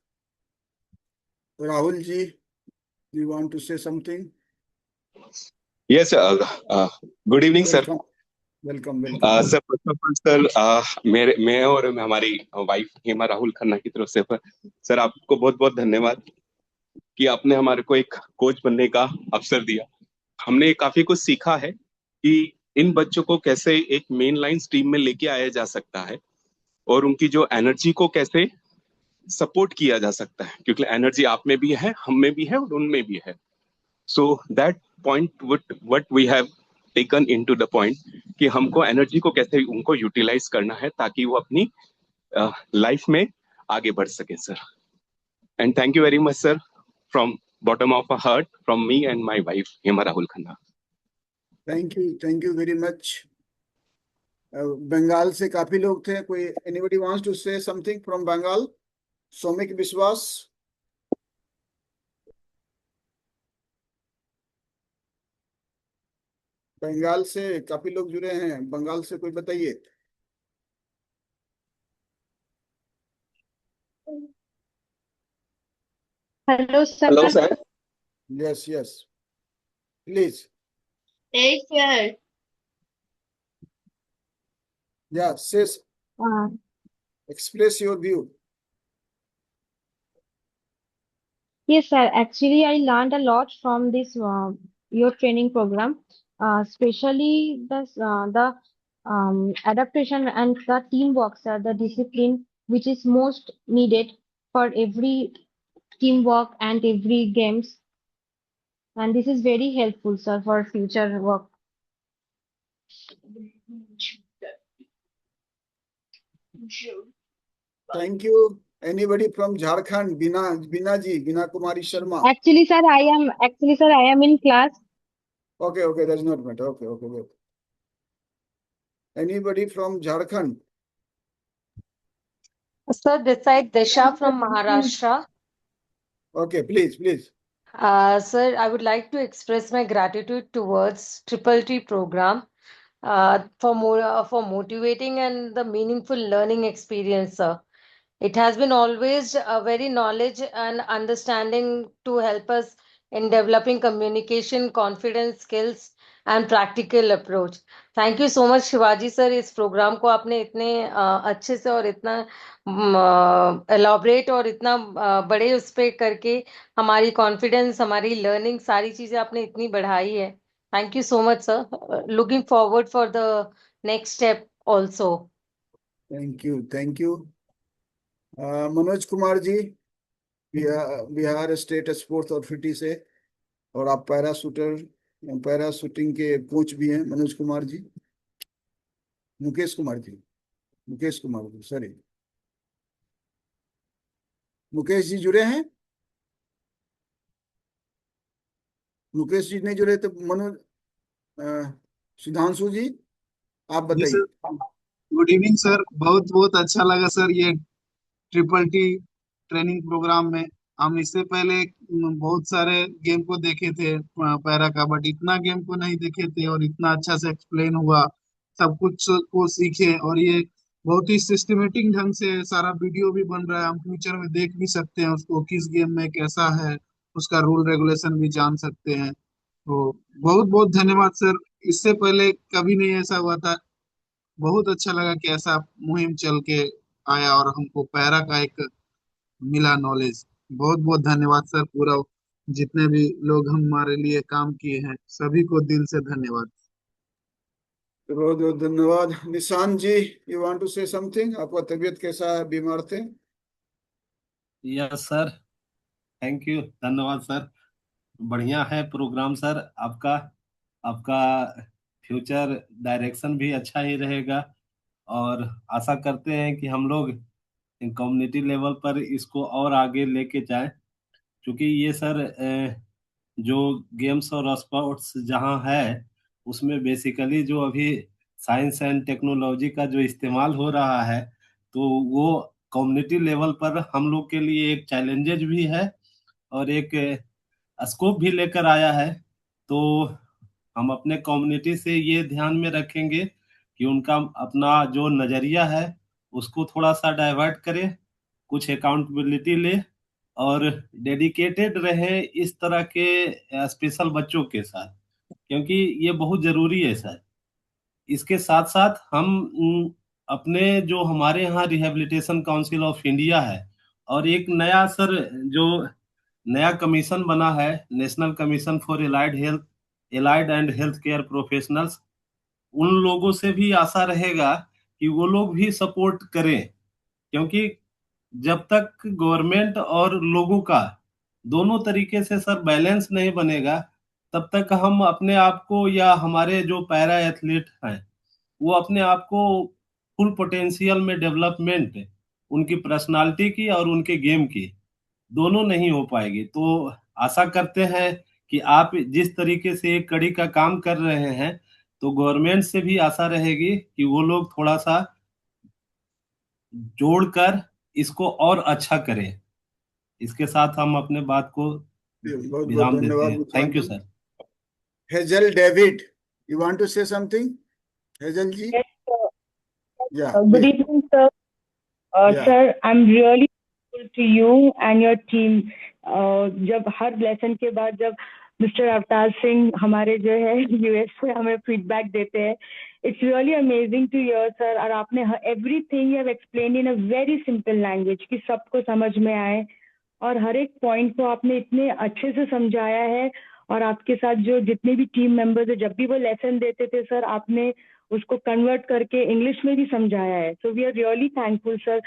Rahul ji, do you want to say something? Yes, good evening, sir. Welcome, welcome. Sir first of all sir मैं और हमारी wife Hema Rahul Khanna की तरफ से sir आपको बहुत बहुत धन्यवाद कि आपने हमारे को एक कोच बनने का अवसर दिया। हमने काफी कुछ सीखा है कि इन बच्चों को कैसे एक मेन लाइन स्ट्रीम में लेके आया जा सकता है और उनकी जो एनर्जी को कैसे सपोर्ट किया जा सकता है, क्योंकि एनर्जी आप में भी है, हम में भी है और उनमें भी है। So that point what we have taken into the point कि हमको एनर्जी को कैसे उनको यूटिलाइज करना है ताकि वो अपनी लाइफ में आगे बढ़ सके sir. And thank you very much sir from bottom of a heart from me and my wife Hema Rahul Khanna. Thank you very much. Bengal से काफी लोग थे, कोई anybody wants to say something from Bengal? Soumik Biswas. Bengal से काफी लोग जुड़े हैं, बंगाल से कोई बताइए। Hello, sir. Hello sir. Yes yes please. Hey, sir. या से express your view. Yes, sir. Actually, I learned a lot from this your training program, especially the adaptation and the teamwork, sir, the discipline which is most needed for every teamwork and every games. And this is very helpful, sir, for future work. Thank you. Anybody from Jharkhand? Bina ji, Bina Kumari Sharma. Actually, sir, I am in class. Okay, that's not matter. Okay, wait. Anybody from Jharkhand? Sir, this side Disha from Maharashtra. Okay, please. Sir, I would like to express my gratitude towards Triple T program for motivating and the meaningful learning experience, sir. It has been always a very knowledge and understanding to help us in developing communication, confidence, skills, and practical approach. Thank you so much, Shivaji sir. इस programme को आपने इतने अच्छे से और इतना elaborate और इतना बड़े उस पे करके हमारी कॉन्फिडेंस, हमारी लर्निंग, सारी चीजें आपने इतनी बढ़ाई है। Thank you so much sir. Looking forward for the next step also. Thank you. Manoj Kumar ji, Bihar state sports authority से, और आप पैराशूटिंग के कोच भी हैं। मनोज कुमार जी, मुकेश कुमार जी, सॉरी, मुकेश जी जुड़े हैं? मुकेश जी नहीं जुड़े तो मनोज, सुधांशु जी आप बताइए। गुड इवनिंग सर, बहुत बहुत अच्छा लगा सर ये ट्रिपल टी ट्रेनिंग प्रोग्राम में हम इससे पहले बहुत सारे गेम को देखे थे पैरा का, बट इतना गेम को नहीं देखे थे और इतना अच्छा से एक्सप्लेन हुआ, सब कुछ को सीखे। और ये बहुत ही सिस्टमेटिक ढंग से सारा वीडियो भी बन रहा है, हम फ्यूचर में देख भी सकते हैं उसको, किस गेम में कैसा है, उसका रूल रेगुलेशन भी जान सकते हैं। तो बहुत बहुत धन्यवाद सर, इससे पहले कभी नहीं ऐसा हुआ था। बहुत अच्छा लगा कि ऐसा मुहिम चल के आया और हमको पैरा का एक मिला नॉलेज। बहुत बहुत धन्यवाद सर, पूरा जितने भी लोग हमारे लिए काम किए हैं सभी को दिल से धन्यवाद। बहुत बहुत धन्यवाद। Nishant ji, you want to say something? आपका तबीयत कैसा है, बीमार थे? यस सर, थैंक यू, धन्यवाद सर। बढ़िया है प्रोग्राम सर आपका। आपका फ्यूचर डायरेक्शन भी अच्छा ही रहेगा, और आशा करते हैं कि हम लोग कम्युनिटी लेवल पर इसको और आगे लेके जाएं। क्योंकि ये सर जो गेम्स और स्पोर्ट्स जहाँ है, उसमें बेसिकली जो अभी साइंस एंड टेक्नोलॉजी का जो इस्तेमाल हो रहा है, तो वो कम्युनिटी लेवल पर हम लोग के लिए एक चैलेंजेज भी है और एक स्कोप भी लेकर आया है। तो हम अपने कम्युनिटी से ये ध्यान में रखेंगे कि उनका अपना जो नज़रिया है उसको थोड़ा सा डाइवर्ट करें, कुछ अकाउंटेबिलिटी ले, और डेडिकेटेड रहे इस तरह के स्पेशल बच्चों के साथ, क्योंकि ये बहुत ज़रूरी है सर। इसके साथ साथ हम अपने जो हमारे यहाँ रिहेबिलिटेशन काउंसिल ऑफ इंडिया है, और एक नया सर जो नया कमीशन बना है, national commission for allied and health care professionals, उन लोगों से भी आशा रहेगा कि वो लोग भी सपोर्ट करें। क्योंकि जब तक गवर्नमेंट और लोगों का दोनों तरीके से सर बैलेंस नहीं बनेगा, तब तक हम अपने आप को या हमारे जो पैरा एथलीट हैं वो अपने आप को फुल पोटेंशियल में डेवलपमेंट उनकी पर्सनालिटी की और उनके गेम की दोनों नहीं हो पाएगी। तो आशा करते हैं कि आप जिस तरीके से एक कड़ी का काम कर रहे हैं, तो गवर्नमेंट से भी आशा रहेगी कि वो लोग थोड़ा सा जोड़कर इसको और अच्छा करें। इसके साथ हम अपने बात को बहुत बहुत विराम देते धन्यवाद हैं। Nishant thank you ji. Sir. Hazel David, you want to say something? Hazel ji, Yes, sir. Yeah Good please. evening, sir. या Sir, I'm really grateful to you and your team. जब हर लेसन के बाद जब मिस्टर अवतार सिंह हमारे जो है यूएस से हमें फीडबैक देते हैं, it's really amazing to hear sir. और आपने everything you have explain in a very simple language कि सबको समझ में आए, और हर एक पॉइंट को आपने इतने अच्छे से समझाया है। और आपके साथ जो जितने भी टीम मेंबर्स है, जब भी वो लेसन देते थे सर, आपने उसको कन्वर्ट करके इंग्लिश में भी समझाया है। So we are really thankful sir.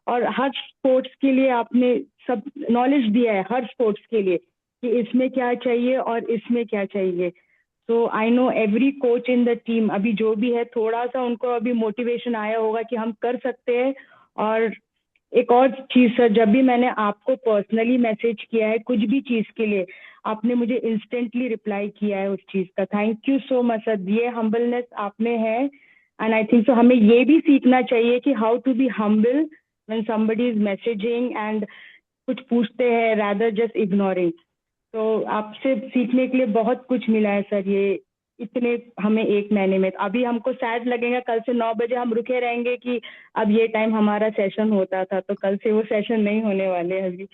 और हर स्पोर्ट्स के लिए आपने सब नॉलेज दिया है, हर स्पोर्ट्स के लिए कि इसमें क्या चाहिए और इसमें क्या चाहिए। So I know every coach in the team, अभी जो भी है थोड़ा सा उनको अभी मोटिवेशन आया होगा कि हम कर सकते हैं। और एक और चीज सर, जब भी मैंने आपको पर्सनली मैसेज किया है कुछ भी चीज के लिए, आपने मुझे इंस्टेंटली रिप्लाई किया है उस चीज का। Thank you so much sir, ये हम्बलनेस आप में है। एंड आई थिंक सो हमें ये भी सीखना चाहिए कि how to be humble when somebody is messaging and कुछ पूछते हैं rather जस्ट इग्नोरिंग। तो आपसे सीखने के लिए बहुत कुछ मिला है सर, ये इतने हमें एक महीने में। अभी हमको सैड लगेगा, कल से 9 बजे हम रुके रहेंगे कि अब ये टाइम हमारा सेशन होता था, तो कल से वो सेशन नहीं होने वाले हैं अभी।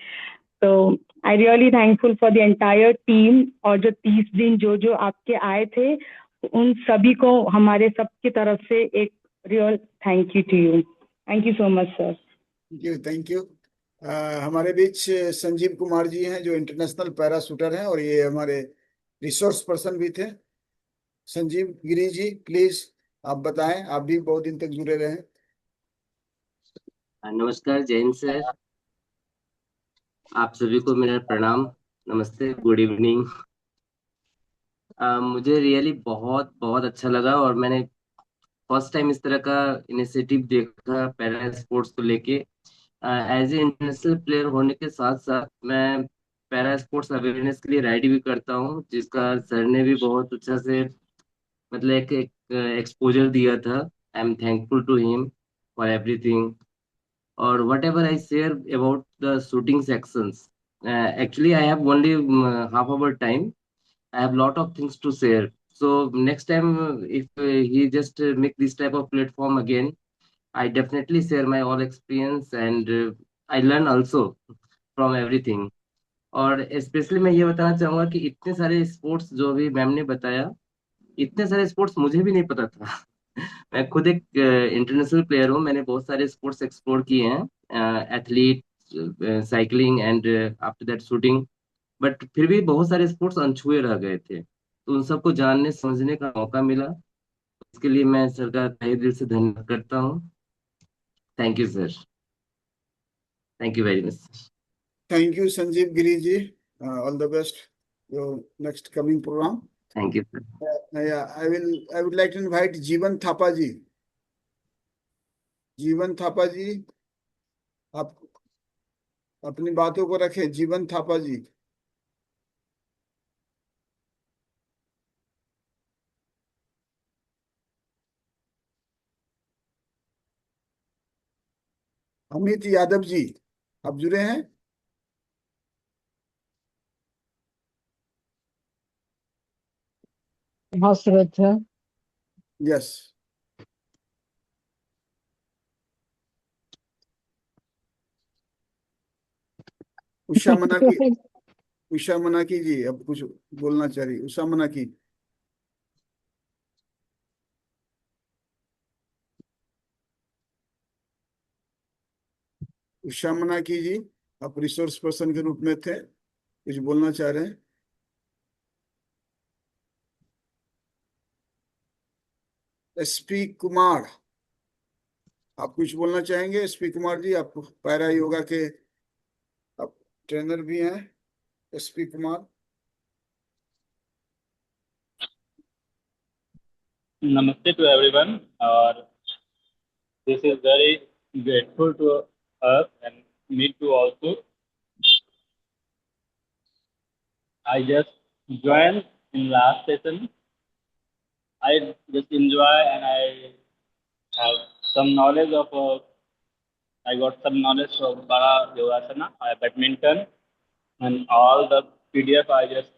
तो I really thankful for the entire team, और जो 30 दिन जो जो आपके आए थे उन सभी को हमारे सबकी तरफ से एक real thank you to you. Thank you so much sir. Thank you, thank you. हमारे बीच संजीव कुमार जी हैं जो इंटरनेशनल पैरा शूटर हैं और ये हमारे रिसोर्स पर्सन भी थे। संजीव गिरी जी, प्लीज आप बताएं, आप भी बहुत दिन तक जुड़े रहे। नमस्कार जैन सर, आप सभी को मेरा प्रणाम, नमस्ते, गुड इवनिंग। मुझे रियली बहुत बहुत अच्छा लगा, और मैंने फर्स्ट टाइम इस तरह का इनिशिएटिव देखा पैरा स्पोर्ट्स को लेके। एज ए इंटरनेशनल प्लेयर होने के साथ साथ मैं पैरा स्पोर्ट्स अवेयरनेस के लिए राइड भी करता हूँ, जिसका सर ने भी बहुत अच्छा से मतलब एक एक्सपोजर दिया था। I am thankful to him for everything. और whatever I share about the shooting sections, Actually, I have only half hour time. I have lot of things to share. So next time, if he just make this type of platform again, I definitely share my all experience, and I learn also from everything. और specially मैं ये बताना चाहूंगा कि इतने सारे sports जो भी मैम ने बताया, इतने सारे स्पोर्ट्स मुझे भी नहीं पता था। मैं खुद एक इंटरनेशनल प्लेयर हूँ, मैंने बहुत सारे स्पोर्ट्स एक्सप्लोर किए हैं, athlete, cycling and after that shooting. But फिर भी बहुत सारे स्पोर्ट्स अनछुए रह गए थे, तो उन सबको जानने समझने का मौका मिला। इसके लिए मैं सर का तहे दिल से धन्यवाद करता हूँ। Thank you sir, thank you very much. Thank you, Sanjeev Giri ji. All the best. Your next coming program. Thank you sir. Yeah, I would like to invite Jeevan Thapa ji. जीवन थापा जी, आप अपनी बातों को रखें। जीवन थापा जी। अमित यादव जी, आप जुड़े हैं? हाँ सूरज है। यस। उषा मनाकी जी अब कुछ बोलना चाह रही। उषा मनाकी। उषा मनाकी जी, आप रिसोर्स पर्सन के रूप में थे, कुछ बोलना चाह रहे हैं? एसपी कुमार, आप कुछ बोलना चाहेंगे? एसपी कुमार जी, आप पैरा योगा के आप ट्रेनर भी हैं। SP Kumar. Namaste to everyone. This is very grateful to us and me too also. I just joined in last session. I just enjoy and I have some knowledge of. I got some knowledge of para yogasana, badminton, and all the PDF I just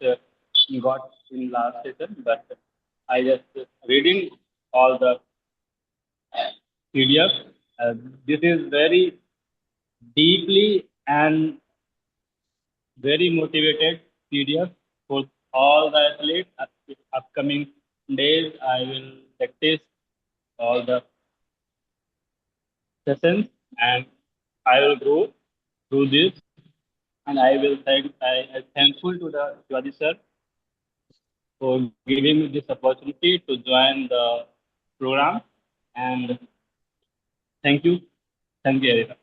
got in last session. But I just reading all the PDF. This is very deeply and very motivated PDF for all the athletes. Upcoming days, I will practice all the sessions and I will grow through this. And I will I am thankful to the Shivaji sir for giving me this opportunity to join the program. And thank you. Thank you, everyone.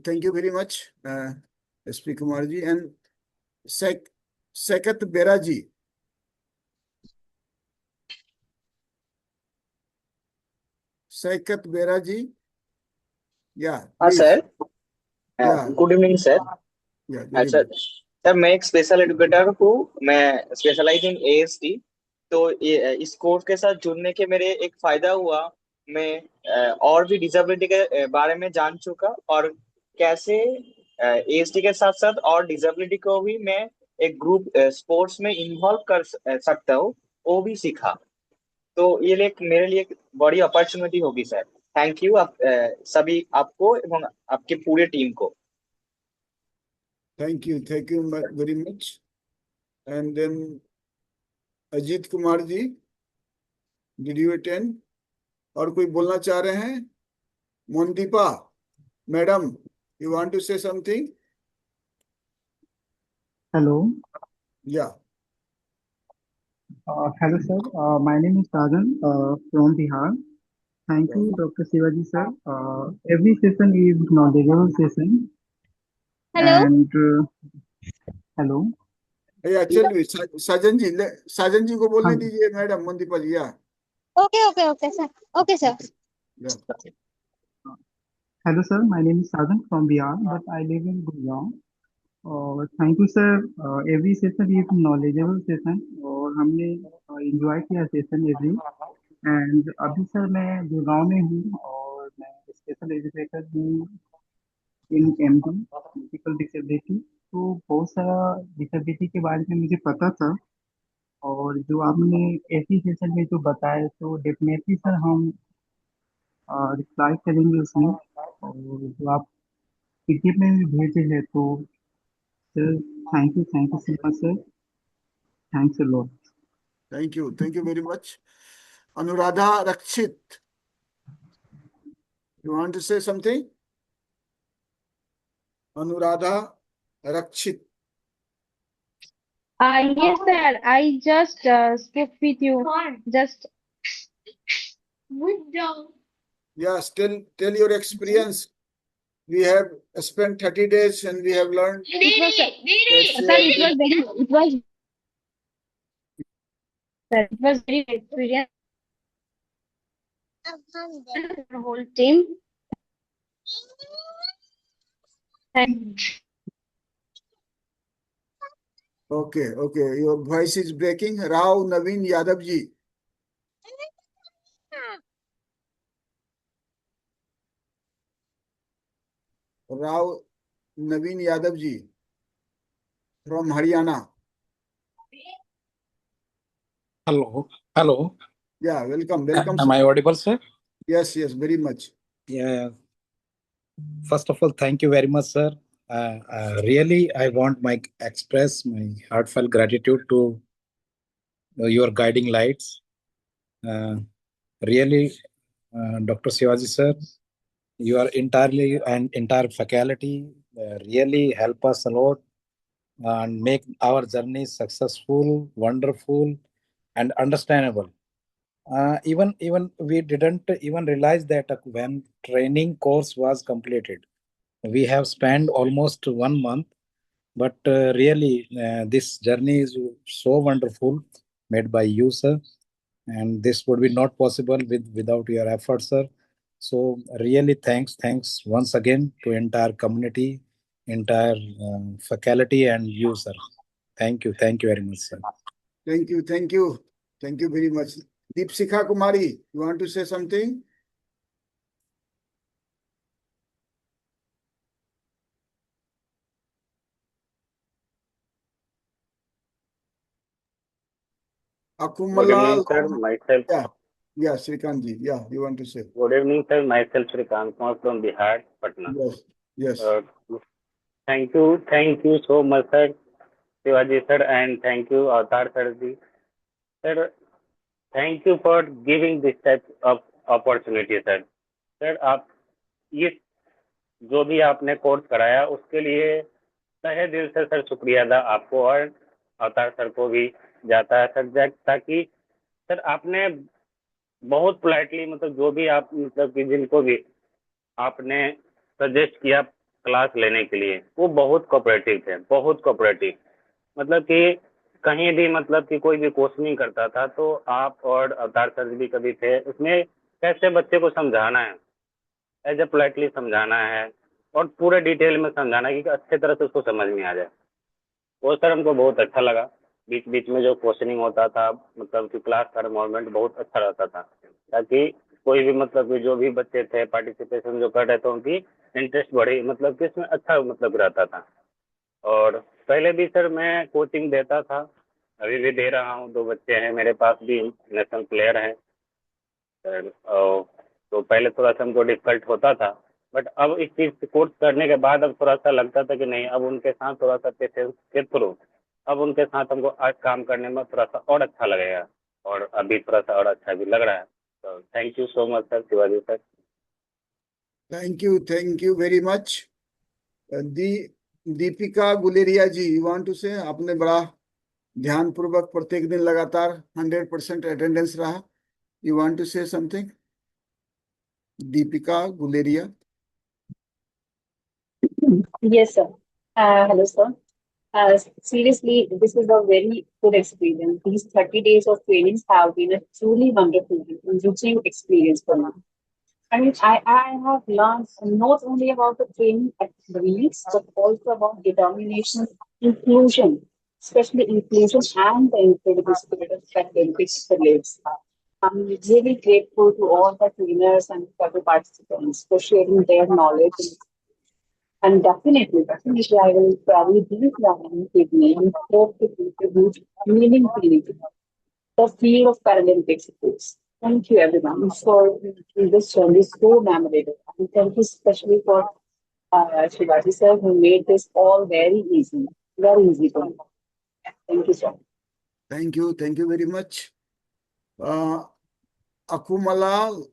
Thank you very much, SP Kumar ji. And Sekat Bera ji. Sekat Bera ji. Yeah. हाँ please. Sir, Yeah. Good evening sir. Yeah. Good अच्छा evening. Sir, मैं एक special educator हूँ। मैं specialise इन AST. तो इस course के साथ जुड़ने के मेरे एक फायदा हुआ। मैं और भी डिसेबिलिटी के बारे में जान चुका और कैसे एएसटी के साथ साथ और डिसेबिलिटी को भी मैं एक ग्रुप स्पोर्ट्स में इन्वॉल्व कर सकता हूँ, वो भी सीखा। तो ये मेरे लिए एक बड़ी अपॉर्चुनिटी होगी सर। थैंक यू आप सभी आपको एवं आपके पूरे टीम को। Thank you very much. And then Ajit Kumar ji, did you attend? और कोई बोलना चाह रहे हैं? मोनदीपा madam, you want to say something? Hello. Yeah. Hello, sir. My name is Sajan from Bihar. Thank you, Dr. Shivaji, sir. Every session is knowledgeable session. Hello. And hello. साजन जी को बोलने हाँ। दीजिए मैडम। मोनदीपा जी। या Okay, sir. Okay, sir. Hello, sir. My name is Sajan from Bihar, but I live in Gurgaon. Thank you, sir. Every session is knowledgeable session और हमने enjoy किया session every. And अभी sir मैं गुड़गांव में हूँ और मैं स्पेशल एजुकेटर हूँ इन एमडी फिजिकल डिसेबिलिटी। तो बहुत सारा डिसेबिलिटी के बारे में मुझे पता था, और जो आपने ऐसी सेशन में जो बताया तो डेफिनेटली सर हम रिप्लाई करेंगे उसमें। और जो आप पीडीएफ में भी भेजे हैं तो sir thank you so much sir, thanks a lot. Thank you very much. Anuradha Rakshit, you want to say something? Anuradha Rakshit. Yes, sir. I just spoke with you. Just Yes, tell your experience. We have spent 30 days and we have learned. it was, That's, sir, it was very experience for the whole team. Thank okay. Your voice is breaking. Rao Naveen Yadav ji. Rao Naveen Yadav ji from Haryana. Hello. Yeah, welcome. Am I audible, sir? Yes, very much. Yeah. First of all, thank you very much, sir. Really, I want express my heartfelt gratitude to your guiding lights. Really, Dr. Shivaji, sir, your entire faculty really help us a lot and make our journey successful, wonderful, and understandable. Even we didn't even realize that when training course was completed, we have spent almost 1 month. But really, this journey is so wonderful, made by you, sir, and this would be not possible without your efforts, sir. So really, thanks once again to entire community, entire faculty, and you, sir. Thank you very much, sir. Thank you very much. Deepshikha Kumari, you want to say something? Good evening, sir. Myself. Yeah, Srikant ji. Yeah, you want to say? Good evening, sir. Myself, Srikant Kumar from Bihar, Patna. Yes. Thank you so much, sir, Shivaji sir, and thank you, Avatar sir ji. Sir, thank you for giving this type of opportunity, sir. Sir आप ये जो भी आपने course कराया उसके लिए तहे दिल से सर शुक्रिया अदा आपको और अवतार सर को भी जाता है सर, ताकि सर आपने बहुत पोलाइटली मतलब जो भी आप मतलब कि जिनको भी आपने सजेस्ट किया क्लास लेने के लिए वो बहुत कोऑपरेटिव थे, बहुत कोऑपरेटिव। मतलब कि कहीं भी मतलब कि कोई भी कोर्स नहीं करता था तो आप और अवतार सर भी कभी थे उसमें कैसे बच्चे को समझाना है, एज ए पोलाइटली समझाना है और पूरे डिटेल में समझाना है कि अच्छे तरह से उसको समझ में आ जाए। वो सर हमको बहुत अच्छा लगा। बीच बीच में जो क्वेश्चनिंग होता था मतलब कि क्लास का एनवायरनमेंट बहुत अच्छा रहता था, ताकि कोई भी मतलब कि जो भी बच्चे थे पार्टिसिपेशन जो कर रहे थे उनकी इंटरेस्ट बढ़ी, मतलब कि इसमें अच्छा मतलब रहता था। और पहले भी सर मैं कोचिंग देता था, अभी भी दे रहा हूँ, 2 बच्चे हैं मेरे पास भी नेशनल प्लेयर हैं सर। तो पहले थोड़ा सा हमको डिफिकल्ट होता था, बट अब इस चीज़ कोर्स करने के बाद अब थोड़ा सा लगता था कि नहीं, अब उनके साथ थोड़ा सा पेशेंस के थ्रू अब उनके साथ हमको आज काम करने में थोड़ा सा और अच्छा लगेगा और अभी थोड़ा सा और अच्छा भी लग रहा है। तो thank you so much sir, Shivaji sir. Thank you very much. Deepika Guleria ji, you want to say? आपने बड़ा ध्यान पूर्वक प्रत्येक दिन लगातार 100% अटेंडेंस रहा। You want to say something? Deepika Guleria. Yes, sir. Hello, sir. Seriously, this is a very good experience. These 30 days of trainings have been a truly wonderful and enriching experience for me. I mean, I have learned not only about the training techniques, but also about determination, inclusion, especially inclusion and the incredible spirit of academics for lives. I'm really grateful to all the trainers and fellow participants for sharing their knowledge And definitely, I will probably be planning with me and hope to contribute meaningfully to the field of Paralympic sports. Thank you, everyone, for making this journey so memorable. And thank you especially for Shivaji sir, who made this all very easy to understand. Thank you, sir. Thank you. Thank you very much. Akumala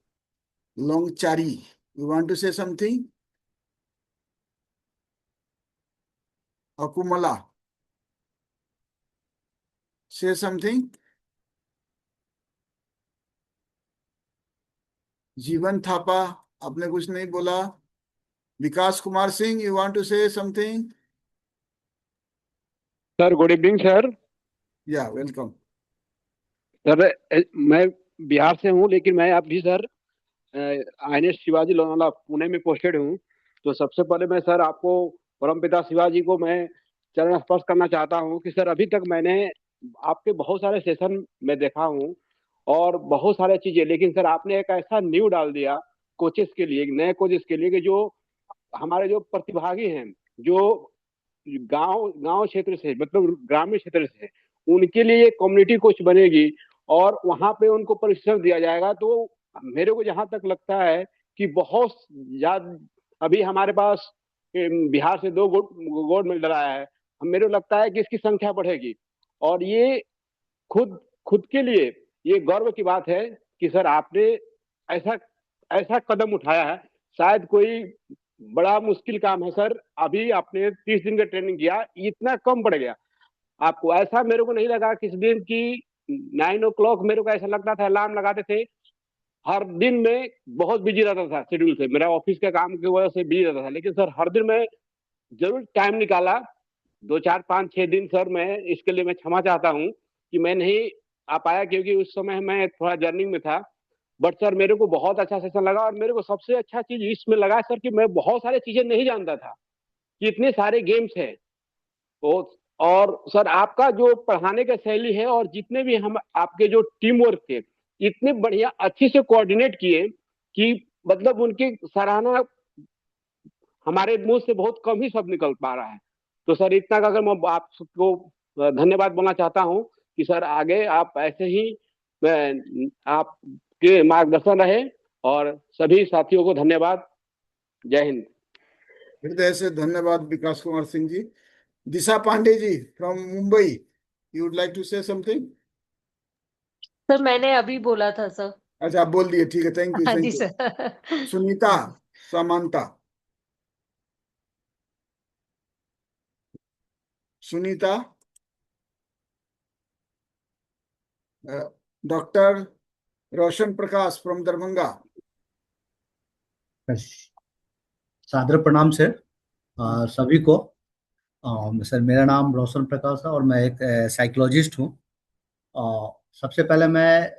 Longchari, you want to say something? Akumala, say something. जीवन थापा, आपने कुछ नहीं बोला. Vikas Kumar Singh, you want to say something? Sir good evening sir. Yeah, welcome. Sir मैं बिहार से हूँ, लेकिन मैं आप भी सर INS शिवाजी लोनावाला पुणे में पोस्टेड हूँ. तो सबसे पहले मैं सर आपको परमपिता शिवाजी को मैं चरण स्पर्श करना चाहता हूँ कि सर अभी तक मैंने आपके बहुत सारे सेशन में देखा हूँ और बहुत सारे चीजें, लेकिन सर आपने एक ऐसा नींव डाल दिया कोचेस के लिए, नए कोचेस के लिए, कि जो हमारे जो प्रतिभागी हैं, जो गांव क्षेत्र से, मतलब ग्रामीण क्षेत्र से, उनके लिए कम्युनिटी कोच बनेगी और वहां पे उनको प्रशिक्षण दिया जाएगा. तो मेरे को जहां तक लगता है कि बहुत ज्यादा अभी हमारे पास बिहार से 2 गोल्ड मेडल आया है. मेरे को लगता है कि इसकी संख्या बढ़ेगी और ये खुद के लिए ये गर्व की बात है कि सर आपने ऐसा कदम उठाया है. शायद कोई बड़ा मुश्किल काम है सर. अभी आपने 30 दिन का ट्रेनिंग किया, इतना कम पड़ गया आपको. ऐसा मेरे को नहीं लगा किस दिन की 9 o'clock मेरे को ऐसा लगता था अलार्म लगाते थे. हर दिन में बहुत बिजी रहता था शेड्यूल से, मेरा ऑफिस के काम की वजह से बिजी रहता था, लेकिन सर हर दिन मैं जरूर टाइम निकाला. 2 4 5 6 दिन सर मैं इसके लिए मैं क्षमा चाहता हूँ कि मैं नहीं आ पाया, क्योंकि उस समय मैं थोड़ा जर्निंग में था. बट सर मेरे को बहुत अच्छा सेशन लगा और मेरे को सबसे अच्छा चीज इसमें लगा सर कि मैं बहुत सारी चीजें नहीं जानता था कि इतने सारे गेम्स है. तो और सर आपका जो पढ़ाने का शैली है और जितने भी हम आपके जो टीम वर्क थे, इतने बढ़िया अच्छे से कोऑर्डिनेट किए कि मतलब उनकी सराहना हमारे मुंह से बहुत कम ही शब्द निकल पा रहा है. तो सर इतना का अगर मैं आपको धन्यवाद बोलना चाहता हूं कि सर आगे आप ऐसे ही आपके मार्गदर्शन रहे. और सभी साथियों को धन्यवाद. जय हिंद. हृदय से धन्यवाद Vikas Kumar Singh ji. Disha Pandey ji from Mumbai, you would like to say something? Sir मैंने अभी बोला था सर. अच्छा, आप बोल दिए, ठीक है. Thank you. हाँ thank ji you. Sir. Sunita Samanta, Sunita. Doctor Roshan Prakash from Darbhanga. सादर प्रणाम सर सभी को. सर मेरा नाम रोशन प्रकाश है और मैं एक साइकोलॉजिस्ट हूँ. सबसे पहले मैं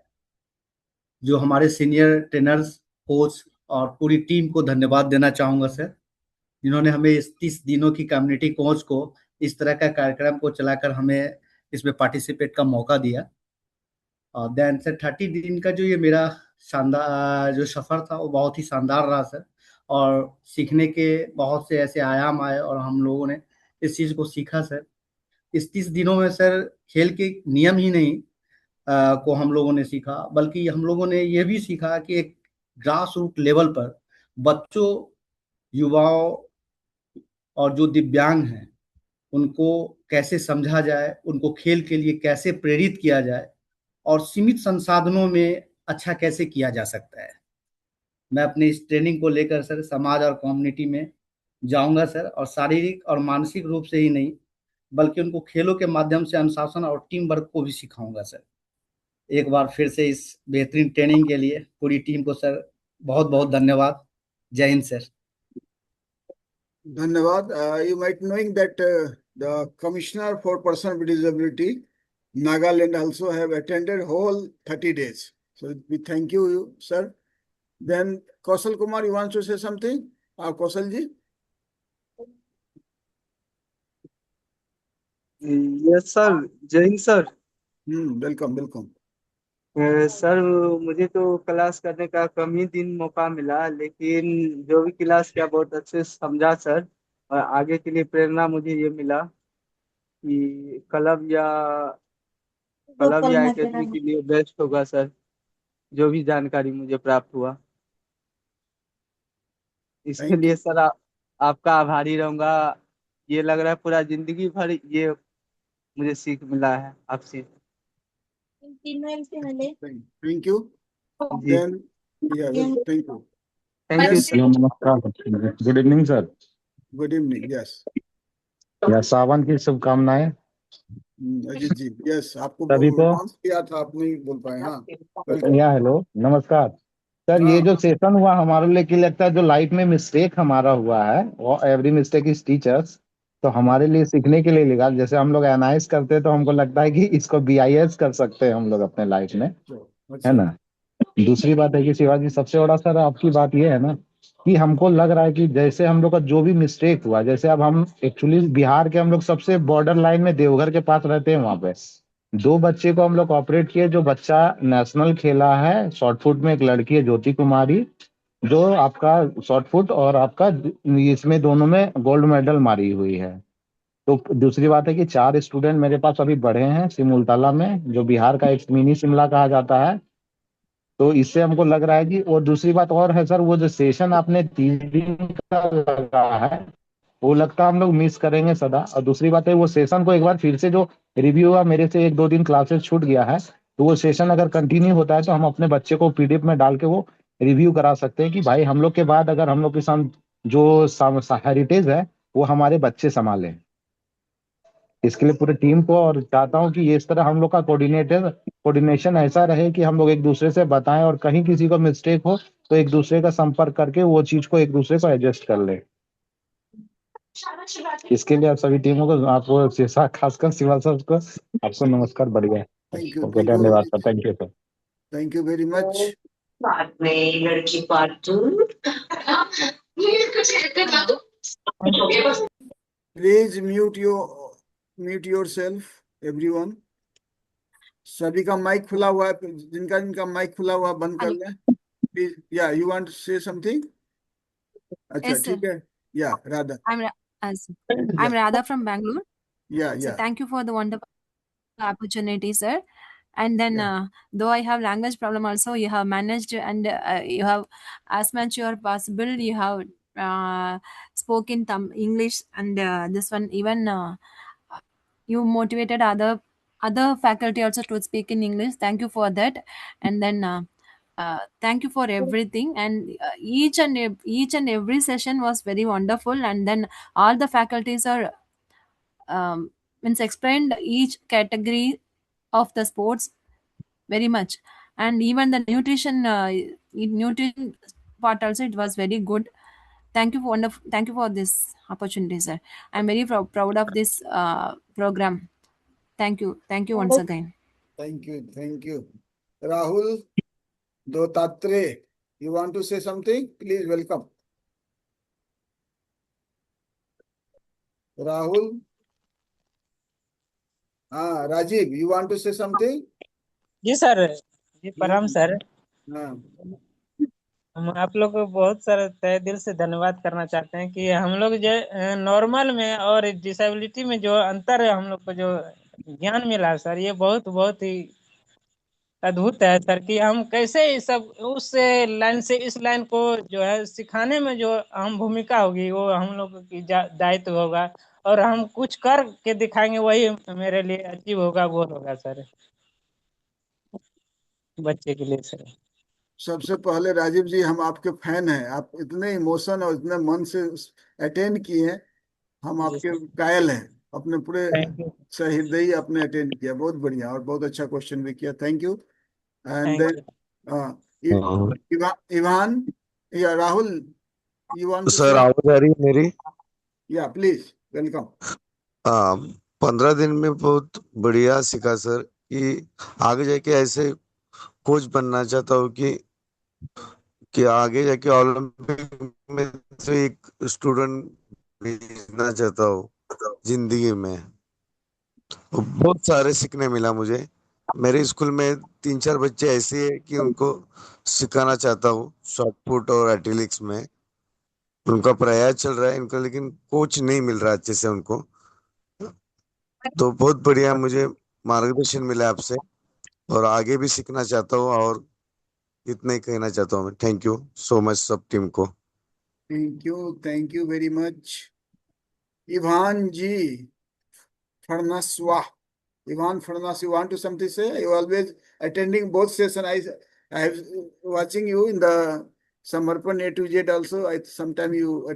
जो हमारे सीनियर ट्रेनर्स, कोच और पूरी टीम को धन्यवाद देना चाहूँगा सर, जिन्होंने हमें इस 30 दिनों की कम्युनिटी कोच को इस तरह का कार्यक्रम को चलाकर हमें इसमें पार्टिसिपेट का मौका दिया. देन सर 30 दिन का जो ये मेरा शानदार जो सफ़र था वो बहुत ही शानदार रहा सर. और सीखने के बहुत से ऐसे आयाम आए और हम लोगों ने इस चीज़ को सीखा सर. इस 30 दिनों में सर खेल के नियम ही नहीं को हम लोगों ने सीखा, बल्कि हम लोगों ने ये भी सीखा कि एक ग्रास रूट लेवल पर बच्चों, युवाओं और जो दिव्यांग हैं उनको कैसे समझा जाए, उनको खेल के लिए कैसे प्रेरित किया जाए और सीमित संसाधनों में अच्छा कैसे किया जा सकता है. मैं अपने इस ट्रेनिंग को लेकर सर समाज और कम्युनिटी में जाऊंगा सर, और शारीरिक और मानसिक रूप से ही नहीं बल्कि उनको खेलों के माध्यम से अनुशासन और टीम वर्क को भी सिखाऊंगा सर. एक बार फिर से इस बेहतरीन ट्रेनिंग के लिए पूरी टीम को सर बहुत बहुत धन्यवाद. जय हिंद सर. धन्यवाद. You might knowing that the Commissioner for Person with Disability, Nagaland, also have attended whole 30 days. So we thank you, sir. Then Kausal Kumar, you want to say something? Kausal ji? Yes sir. जय Hind sir. Welcome welcome. Sir मुझे तो class करने का कम ही दिन मौका मिला, लेकिन जो भी क्लास किया बहुत अच्छे से समझा सर. और आगे के लिए प्रेरणा मुझे ये मिला कि क्लब या एकेडमी के लिए बेस्ट होगा सर, जो भी जानकारी मुझे प्राप्त हुआ। इसके थैंक लिए यू। सर आपका आभारी रहूंगा। ये लग रहा है पूरा जिंदगी भर ये मुझे सीख मिला है आपसे। Thank you. जी then thank you. Thank you yes sir. नमस्कार। Good evening sir. Good evening. Yes yeah सावन की शुभकामनाएं अजीत जी। यस आपको सभी को। अनाउंस किया था, आप नहीं बोल पाए। हाँ वेलकम। या हेलो नमस्कार सर। ये हाँ जो सेशन हुआ हमारे लिए कि लगता है जो लाइफ में मिस्टेक हमारा हुआ है वो एवरी मिस्टेक इज टीचर्स, तो हमारे लिए सीखने के लिए लगा। जैसे हम लोग एनालाइज करते हैं तो हमको लगता है कि इसको बीआईएस कर सकते हैं हम लोग अपने लाइफ में, है अच्छा। ना। दूसरी बात है कि शिवाजी सबसे बड़ा सर आपकी बात ये है ना कि हमको लग रहा है कि जैसे हम लोग का जो भी मिस्टेक हुआ, जैसे अब हम एक्चुअली बिहार के हम लोग सबसे बॉर्डर लाइन में देवघर के पास रहते हैं, वहां पे दो बच्चे को हम लोग ऑपरेट किए। जो बच्चा नेशनल खेला है शॉर्ट पुट में, एक लड़की है ज्योति कुमारी जो आपका शॉर्ट पुट और आपका इसमें दोनों में गोल्ड मेडल मारी हुई है। तो दूसरी बात है कि 4 स्टूडेंट मेरे पास अभी बढ़े हैं सिमुलतला में, जो बिहार का एक मिनी शिमला कहा जाता है। तो इससे हमको लग रहा है कि, और दूसरी बात और है सर, वो जो सेशन आपने 3 दिन का लगा है वो लगता है हम लोग मिस करेंगे सदा। और दूसरी बात है वो सेशन को एक बार फिर से जो रिव्यू हुआ, मेरे से 1-2 दिन क्लासेस छूट गया है, तो वो सेशन अगर कंटिन्यू होता है तो हम अपने बच्चे को पीडीएफ में डाल के वो रिव्यू करा सकते हैं कि भाई हम लोग के बाद अगर हम लोग के साथ जो हेरिटेज है वो हमारे बच्चे संभालें। इसके लिए पूरे टीम को, और चाहता हूँ कि ये इस तरह हम लोग का कोऑर्डिनेशन ऐसा रहे कि हम लोग एक दूसरे से बताएं, और कहीं किसी को मिस्टेक हो तो एक दूसरे का संपर्क करके वो चीज को एक दूसरे को एडजस्ट कर ले। इसके लिए आप सभी टीमों को, आपको खासकर शिवा सर को, आपको नमस्कार बढ़िया। Thank you. Okay thank you धन्यवाद sir. Thank you sir. Thank you very much. बाद में लड़की part 2 please mute yourself everyone. सभी का माइक खुला हुआ है, जिनका जिनका माइक खुला हुआ है बंद कर लें please. Yeah you want to say something? अच्छा Yes, sir. ठीक है। Yeah Radha. I'm Radha from Bangalore. या So या thank you for the wonderful opportunity, sir. And then, though I have language problem also, you have managed, and you have, as much you are possible, you have spoken English, and this one even you motivated other faculty also to speak in English. Thank you for that. And then thank you for everything, and each and every session was very wonderful. And then all the faculties are means explained each category of the sports very much, and even the nutrition part also, it was very good. Thank you for wonderful. Thank you for this opportunity, sir. I'm very proud of this program. Thank you once again. Thank you. Thank you. Rahul Dotatre, you want to say something? Please welcome. Rahul. हाँ Rajiv, you want to say something? जी sir. जी प्रणाम sir. हाँ हम आप लोग को बहुत सारा तहे दिल से धन्यवाद करना चाहते हैं कि हम लोग जो नॉर्मल में और डिसेबिलिटी में जो अंतर है, हम लोग को जो ज्ञान मिला है सर, ये बहुत बहुत ही अद्भुत है सर। कि हम कैसे इस सब उस लाइन से इस लाइन को जो है सिखाने में जो अहम भूमिका होगी वो हम लोग की दायित्व होगा, और हम कुछ कर के दिखाएंगे, वही मेरे लिए अचीव होगा, गोल होगा सर बच्चे के लिए सर। सबसे पहले राजीव जी, हम आपके फैन हैं। आप इतने इमोशन और इतने मन से अटेंड किए हैं, हम आपके कायल हैं। अपने पूरे सहृदय आपने अटेंड किया, बहुत बढ़िया, और बहुत अच्छा क्वेश्चन भी किया। Thank you. And then Ivan या Rahul, you want to sir आवाज आ रही है मेरी? या प्लीज वेलकम। 15 दिन में बहुत बढ़िया सीखा सर, कि आगे जाके ऐसे कोच बनना चाहता हूँ कि आगे जाके ओलंपिक में से एक स्टूडेंट भेजना चाहता हूँ जिंदगी में। बहुत सारे सीखने मिला मुझे। मेरे स्कूल में 3-4 बच्चे ऐसे हैं कि उनको सिखाना चाहता हूँ शॉर्ट पुट और एथलेटिक्स में। उनका प्रयास चल रहा है इनका, लेकिन कोच नहीं मिल रहा अच्छे से उनको। तो बहुत बढ़िया, मुझे मार्गदर्शन मिला आपसे और आगे भी सीखना चाहता हूँ, और इतना ही कहना चाहता हूँ मैं। थैंक यू सो मच सब टीम को। Thank you very much. Ivan ji Farnaswah. Ivan Farnas, you want to something say? You always attending both session. I have watching you in the Samarpan A to Z also. Sometime you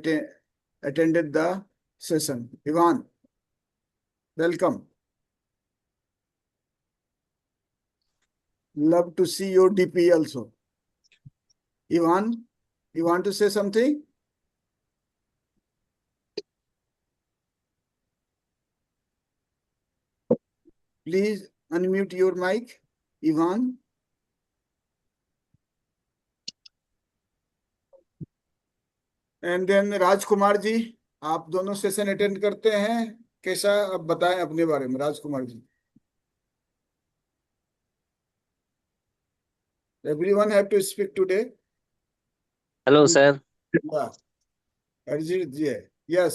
attended the session. Ivan, welcome. Love to see your DP also. Ivan, you want to say something? Please unmute your mic, Ivan. And then Rajkumar ji, आप दोनों session attend करते हैं, कैसा आप बताएं अपने बारे में Rajkumar ji. Everyone have to speak today. Hello sir. Yeah. Arijit ji है। Yes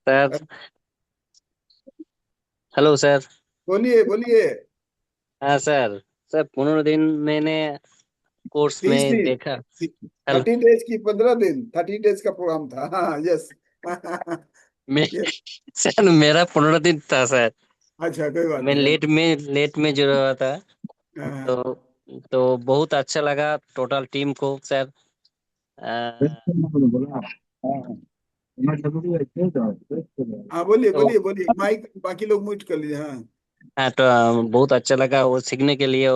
sir hello sir. बोलिए बोलिए। हाँ सर। सर 15 दिन मैंने कोर्स 30 में दिन देखा। हेलो 30 डेज की 15 दिन 30 डेज का प्रोग्राम था। हाँ यस मैं सर मेरा 15 दिन था सर। अच्छा कोई बात मैं नहीं। लेट में जुड़ा हुआ था। हाँ, तो बहुत अच्छा लगा टोटल टीम को सर। हाँ बोलिए तो बोलिए बोलिए, माइक बाकी लोग म्यूट कर लीजिए। हाँ हाँ तो बहुत अच्छा लगा वो सीखने के लिए।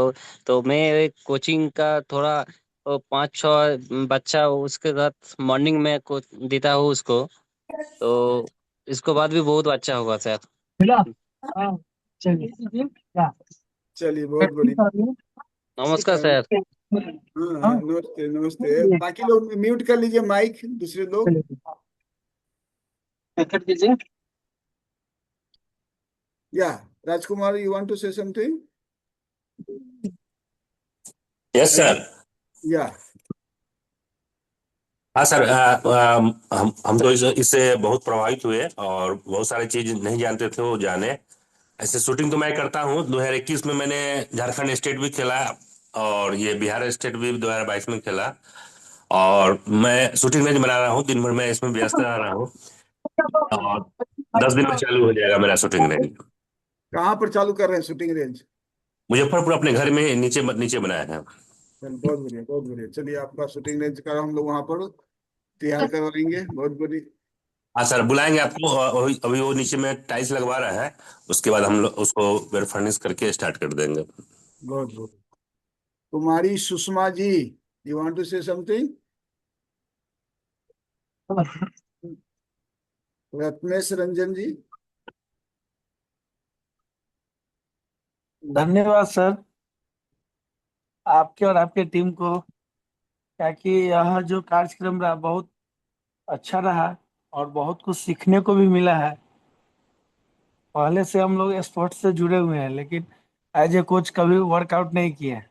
तो मैं एक कोचिंग का थोड़ा 5-6 बच्चा उसके साथ मॉर्निंग में देता हूँ उसको। तो इसको बाद भी बहुत अच्छा होगा सर। चलिए बहुत बढ़िया। नमस्कार सर। हाँ हाँ नमस्ते नमस्ते। बाकी लोग म्यूट कर लीजिए माइक, दूसरे लोग। या Rajkumar, you want to say something? Yes sir. Yeah हाँ सर, हम तो इससे बहुत प्रभावित हुए और बहुत सारी चीज नहीं जानते थे वो जाने। ऐसे शूटिंग तो मैं करता हूँ। 2021 में मैंने झारखंड स्टेट भी खेला और ये बिहार स्टेट भी 2022 में खेला। और मैं शूटिंग रेंज बना रहा हूँ, दिन भर मैं इसमें व्यस्त रह रहा हूँ और 10 दिन में चालू हो जाएगा मेरा शूटिंग रेंज। कहाँ पर चालू कर रहे हैं शूटिंग रेंज? मुजफ्फरपुर अपने घर में नीचे नीचे बनाया है। बहुत बढ़िया बहुत बढ़िया। चलिए आपका शूटिंग रेंज का हम लोग वहां पर तैयार करवाएंगे। बहुत बढ़िया। हाँ सर, बुलाएंगे आपको। अभी वो नीचे में टाइल्स लगवा रहा है, उसके बाद हम लोग उसको वेल फर्निश करके स्टार्ट कर देंगे। बहुत बहुत। Kumari Sushma ji, you want to say something? Ratnesh Ranjan ji. धन्यवाद सर आपके और आपके टीम को, ताकि यह जो कार्यक्रम रहा बहुत अच्छा रहा और बहुत कुछ सीखने को भी मिला है। पहले से हम लोग स्पोर्ट्स से जुड़े हुए हैं, लेकिन एज ए कोच कभी वर्कआउट नहीं किए हैं।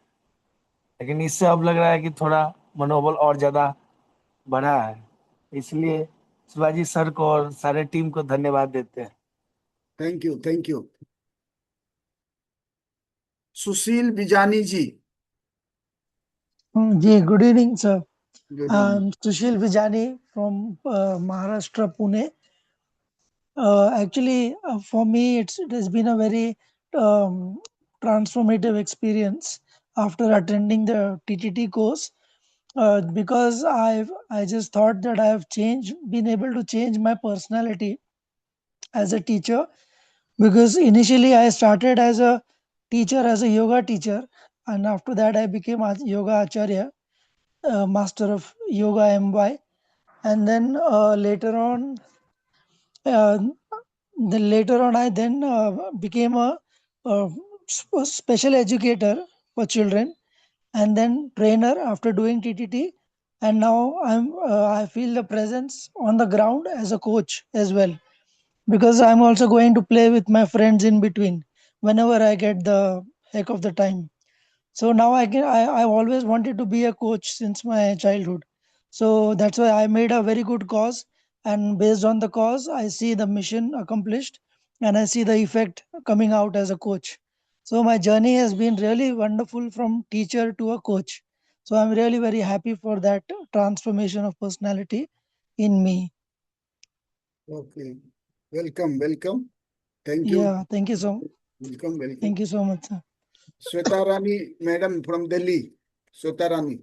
लेकिन इससे अब लग रहा है कि थोड़ा मनोबल और ज्यादा बढ़ा है। इसलिए शिवाजी सर को और सारे टीम को धन्यवाद देते हैं। Thank you thank you. Sushil Bijani ji. जी, good evening, sir. Good I'm Sushil Vijani from Maharashtra, Pune. Actually, for me, it has been a very transformative experience after attending the TTT course, because I just thought that I have been able to change my personality as a teacher. Because initially I started as a teacher, as a yoga teacher, and after that I became a yoga acharya, master of yoga MY, and then uh, later on I then became a special educator for children, and then trainer after doing TTT, and now I feel the presence on the ground as a coach as well, because I'm also going to play with my friends in between whenever I get the heck of the time. So now I've always wanted to be a coach since my childhood. So that's why I made a very good cause, and based on the cause, I see the mission accomplished, and I see the effect coming out as a coach. So my journey has been really wonderful from teacher to a coach. So I'm really very happy for that transformation of personality in me. Okay. Welcome. Thank you. Yeah, thank you so Welcome. Thank you so much, sir. Shweta Rani, madam from Delhi. Shweta Rani.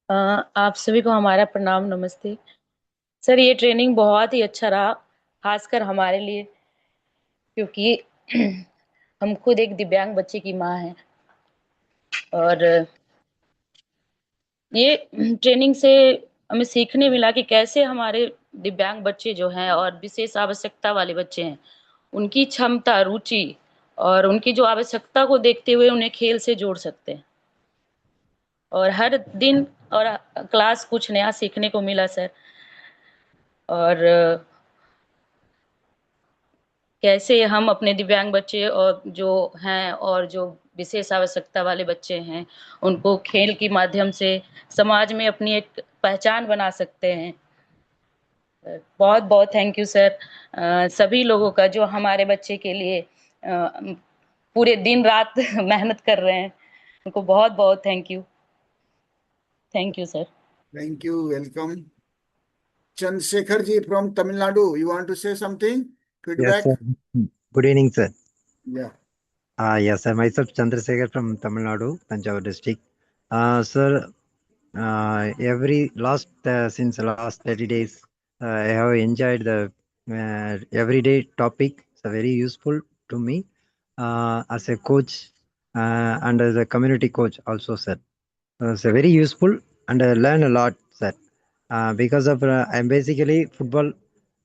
आप सभी को हमारा प्रणाम, नमस्ते sir. ये training बहुत ही अच्छा रहा, खासकर हमारे लिए, क्योंकि हम खुद एक दिव्यांग बच्चे की माँ हैं। और ये ट्रेनिंग से हमें सीखने मिला कि कैसे हमारे दिव्यांग बच्चे जो हैं और विशेष आवश्यकता वाले बच्चे हैं, उनकी क्षमता, रुचि और उनकी जो आवश्यकता को देखते हुए उन्हें खेल से जोड़ सकते हैं। और हर दिन और क्लास कुछ नया सीखने को मिला सर। और कैसे हम अपने दिव्यांग बच्चे और जो हैं और जो विशेष आवश्यकता वाले बच्चे हैं, उनको खेल के माध्यम से समाज में अपनी एक पहचान बना सकते हैं। बहुत बहुत थैंक यू सर, सभी लोगों का जो हमारे बच्चे के लिए पूरे दिन रात मेहनत कर रहे हैं, उनको बहुत बहुत thank you sir. Thank you. Welcome. Chandrasekhar ji from Tamil Nadu. You want to say something? Feedback? Yes, sir. Good evening, sir. Yeah. Yes, sir. Myself, Chandrasekhar from Tamil Nadu, Tanjavur district. Sir, since the last 30 days, I have enjoyed the everyday topic. It's very useful to me as a coach and as a community coach also, sir. It's very useful and I learn a lot, sir. Because of I'm basically football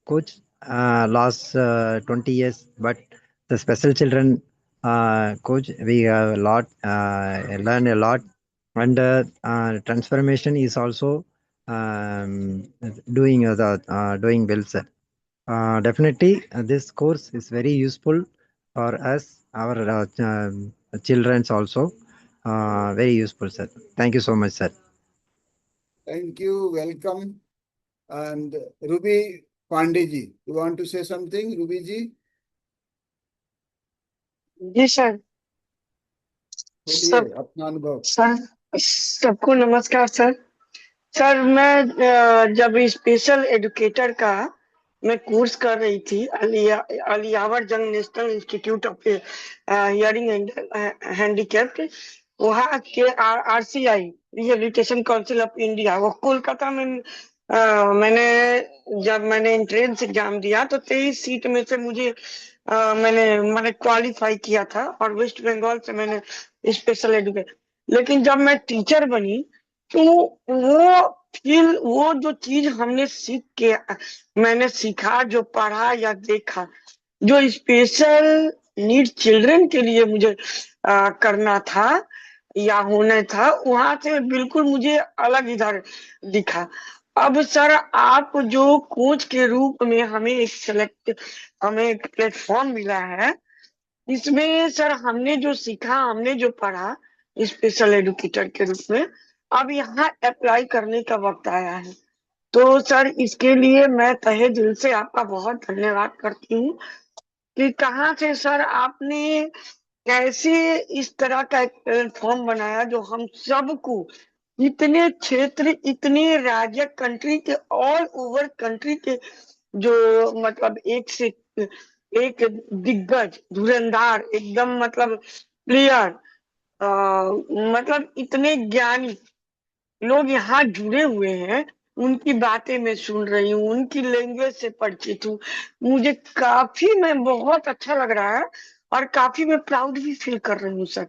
coach last 20 years, but the special children coach, we have a lot, learn a lot, and transformation is also doing doing well, sir. Definitely, this course is very useful for us, our childrens also. Very useful, sir. Thank you so much, sir. Thank you. Welcome. And Ruby Pandey ji, you want to say something, Ruby ji? Ji sir. बोलिए अपना अनुभव। Sir सबको नमस्कार sir. Sir मैं जब special educator का मैं course कर रही थी अलियावर जंग national institute of hearing and handicapped, वहाँ के RCI rehabilitation council of India, वो कोलकाता में मैंने एंट्रेंस एग्जाम दिया तो 23 सीट में से मुझे मैंने क्वालिफाई किया था, और वेस्ट बंगाल से मैंने स्पेशल एजुकेशन। लेकिन जब मैं टीचर बनी तो वो जो चीज हमने मैंने सीखा, जो पढ़ा या देखा, जो स्पेशल नीड चिल्ड्रन के लिए मुझे करना था या होना था, वहां से बिल्कुल मुझे अलग इधर दिखा। अब सर आप जो कोच के रूप में हमें एक प्लेटफॉर्म मिला है, इसमें सर हमने जो सीखा, हमने जो पढ़ा स्पेशल एजुकेटर के रूप में, अब यहाँ अप्लाई करने का वक्त आया है। तो सर इसके लिए मैं तहे दिल से आपका बहुत धन्यवाद करती हूँ कि कहाँ से सर आपने कैसे इस तरह का एक प्लेटफॉर्म बनाया जो हम सबको इतने क्षेत्र, इतने राज्य, कंट्री के ऑल ओवर कंट्री के जो मतलब एक से एक दिग्गज धुरंधार एकदम मतलब प्लेयर, मतलब इतने ज्ञानी लोग यहाँ जुड़े हुए हैं, उनकी बातें मैं सुन रही हूँ, उनकी लैंग्वेज से परिचित हूँ। मुझे मैं बहुत अच्छा लग रहा है और काफी मैं प्राउड भी फील कर रही हूँ सर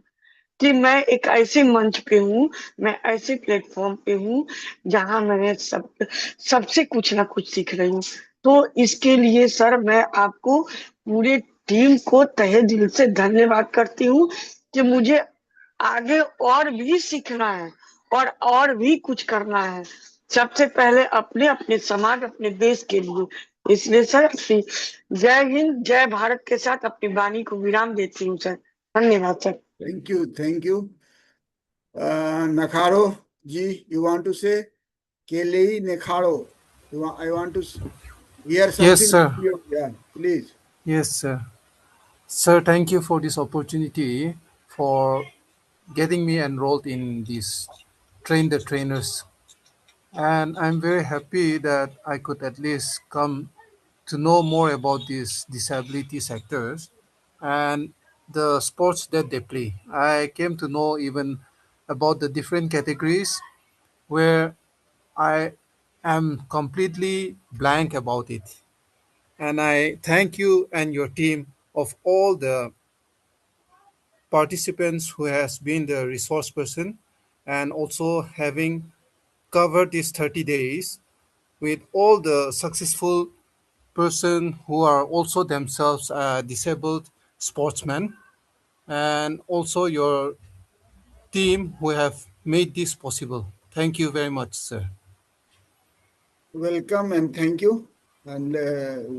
कि मैं एक ऐसे मंच पे हूँ, मैं ऐसे प्लेटफॉर्म पे हूँ जहाँ मैं सबसे कुछ ना कुछ सीख रही हूँ। तो इसके लिए सर मैं आपको पूरे टीम को तहे दिल से धन्यवाद करती हूँ कि मुझे आगे और भी सीखना है और भी कुछ करना है, सबसे पहले अपने अपने समाज, अपने देश के लिए। इसलिए सर अपनी जय हिंद जय भारत के साथ अपनी वाणी को विराम देती हूँ सर। धन्यवाद sir. Thank you. Nakharo ji, you want to say? Kelly Nekharo, I want to hear Yes, something sir. from you. Yeah, please. Yes, sir. Sir, thank you for this opportunity for getting me enrolled in this Train the Trainers. And I'm very happy that I could at least come to know more about these disability sectors and the sports that they play. I came to know even about the different categories where I am completely blank about it. And I thank you and your team of all the participants who has been the resource person and also having covered these 30 days with all the successful person who are also themselves disabled sportsmen and also your team who have made this possible. Thank you very much, sir. Welcome and thank you. And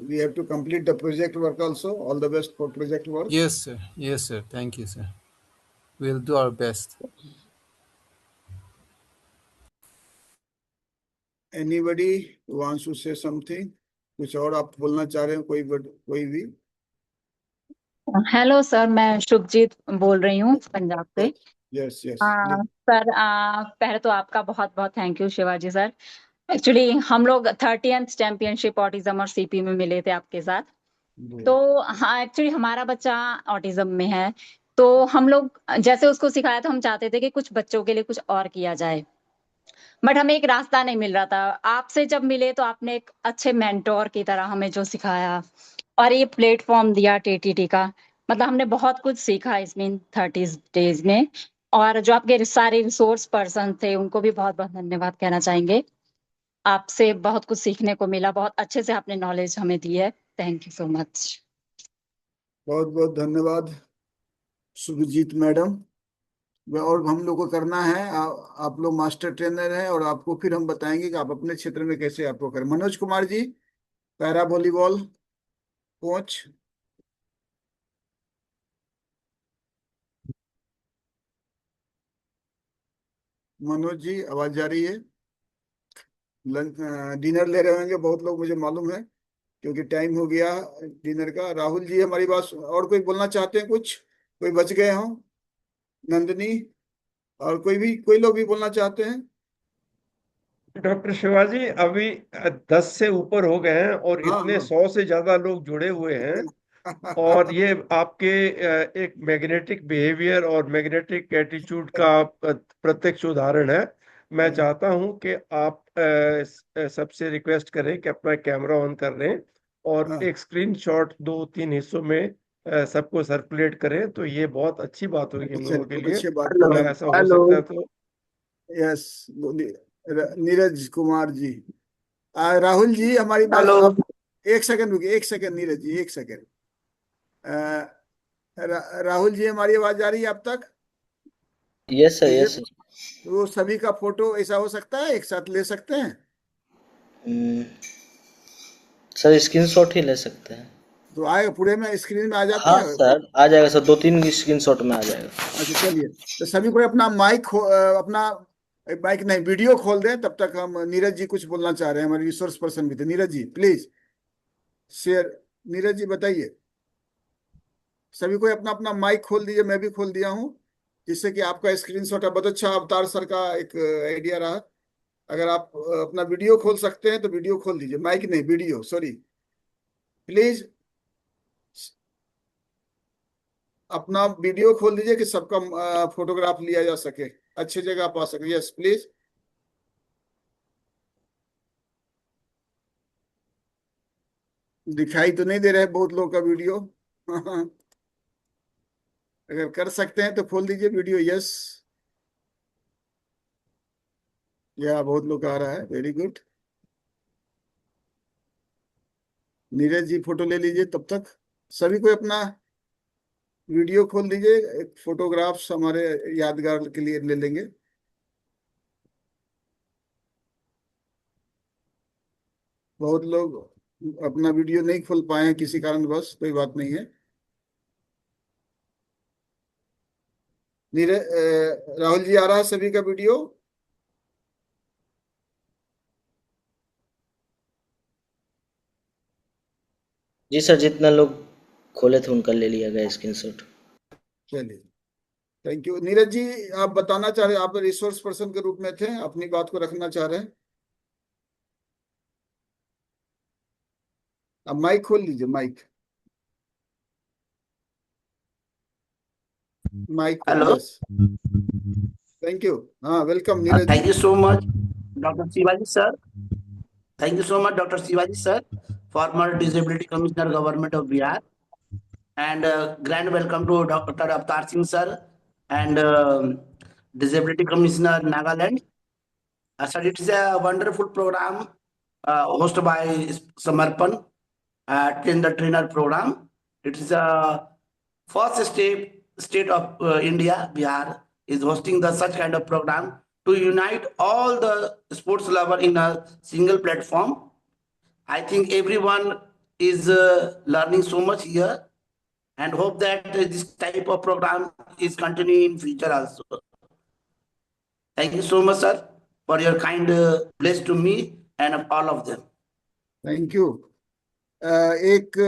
we have to complete the project work also. All the best for project work. Yes, sir. Yes, sir. Thank you, sir. We'll do our best. Anybody who wants to say something? कुछ और आप बोलना चाह रहे हैं कोई भी? Hello sir, मैं शुभजीत बोल रही हूँ पंजाब से। यस यस सर, पहले तो आपका बहुत बहुत thank you Shivaji sir. Actually हम लोग 30th चैंपियनशिप ऑटिज्म और सीपी में मिले थे आपके साथ। तो हाँ, एक्चुअली हमारा बच्चा ऑटिज्म में है, तो हम लोग जैसे उसको सिखाया, तो हम चाहते थे कि कुछ बच्चों के लिए कुछ और किया जाए, बट हमें एक रास्ता नहीं मिल रहा था। आपसे जब मिले तो आपने एक अच्छे मेंटोर की तरह हमें जो सिखाया और ये प्लेटफॉर्म दिया टीटीटी का, मतलब हमने बहुत कुछ सीखा इसमें 30 डेज में। और जो आपके सारे रिसोर्स पर्सन थे उनको भी बहुत बहुत धन्यवाद कहना चाहेंगे। आपसे बहुत कुछ सीखने को मिला, बहुत अच्छे से आपने नॉलेज हमें दी है। Thank you so much. बहुत बहुत धन्यवाद शुभजीत मैडम। और हम लोग को करना है, आप लोग मास्टर ट्रेनर हैं और आपको फिर हम बताएंगे कि आप अपने क्षेत्र में कैसे आपको करें। मनोज कुमार जी, para volleyball coach. Manoj ji, आवाज जा रही है? डिनर ले रहे होंगे बहुत लोग, मुझे मालूम है, क्योंकि टाइम हो गया डिनर का। राहुल जी हमारी बात, और कोई बोलना चाहते हैं कुछ? कोई बच गए हों? नंदिनी और कोई लोग भी बोलना चाहते हैं? डॉक्टर शिवाजी, अभी 10 से ऊपर हो गए हैं और हाँ, इतने हाँ। 100 से ज्यादा लोग जुड़े हुए हैं। और ये आपके एक मैग्नेटिक बिहेवियर और मैग्नेटिक एटीट्यूड का प्रत्यक्ष उदाहरण है। मैं चाहता हूं कि आप सबसे रिक्वेस्ट करें कि अपना कैमरा ऑन कर लें और एक स्क्रीनशॉट 2-3 हिस्सों में सबको सर्कुलेट करें, तो ये बहुत अच्छी बात होगी इन लोगों के लिए। अच्छी बात। अगर ऐसा हो सकता है तो। यस, नीरज कुमार जी। राहुल जी हमारी बात आप एक सेकंड रुकिए, एक सेकंड नीरज जी, एक सेकंड। राहुल जी हमारी आवाज आ रही है आप तक? Yes sir, yes sir. तो सभी का फोटो ऐसा हो सकता है, एक साथ ले सकते हैं? सर स्क्रीनशॉट ही ले सकते हैं। तो आएगा पूरे में, स्क्रीन में आ जाता हाँ है? सर, आ जाएगा सर, 2-3 स्क्रीनशॉट में आ जाएगा। अच्छा चलिए, तो सभी को अपना माइक नहीं, वीडियो खोल दें। तब तक हम, नीरज जी कुछ बोलना चाह रहे हैं, हमारे रिसोर्स पर्सन भी थे। Neeraj ji please share. नीरज जी बताइए। सभी को अपना अपना माइक खोल दीजिए, मैं भी खोल दिया हूँ, जिससे कि आपका स्क्रीनशॉट है। बहुत अच्छा अवतार सर का एक आइडिया रहा। अगर आप अपना वीडियो खोल सकते हैं तो वीडियो खोल दीजिए, माइक नहीं, वीडियो, सॉरी प्लीज। अपना वीडियो खोल दीजिए कि सबका फोटोग्राफ लिया जा सके, अच्छी जगह आप आ सके। Yes please. दिखाई तो नहीं दे रहा है बहुत लोग का वीडियो। अगर कर सकते हैं तो खोल दीजिए वीडियो। यस, या बहुत लोग आ रहा है, very good. Neeraj ji photo ले लीजिए तब तक। सभी को अपना वीडियो खोल दीजिए, एक फोटोग्राफ्स हमारे यादगार के लिए ले लेंगे। बहुत लोग अपना वीडियो नहीं खोल पाए हैं किसी कारणवश, कोई बात नहीं है। राहुल जी, आ रहा है सभी का वीडियो? जी सर, जितना लोग खोले थे उनका ले लिया गया स्क्रीनशॉट। चलिए, थैंक यू। नीरज जी, आप बताना चाह रहे, आप रिसोर्स पर्सन के रूप में थे, अपनी बात को रखना चाह रहे हैं। अब माइक खोल लीजिए, माइक माइक खोल, हेलो, यस, थैंक यू। हाँ, welcome Neeraj ji. Thank you so much doctor Shivaji sir. Thank you so much, Dr. Shivaji sir, former Disability Commissioner, Government of Bihar, and grand welcome to Dr. Avtar Singh sir and Disability Commissioner Nagaland. Sir, it is a wonderful program hosted by Samarpan, train the trainer program. It is a first state of India, Bihar, is hosting the such kind of program to unite all the sports lover in a single platform. I think everyone is learning so much here, and hope that this type of program is continuing in future also. Thank you so much, sir, for your kind bless to me and all of them. Thank you. एक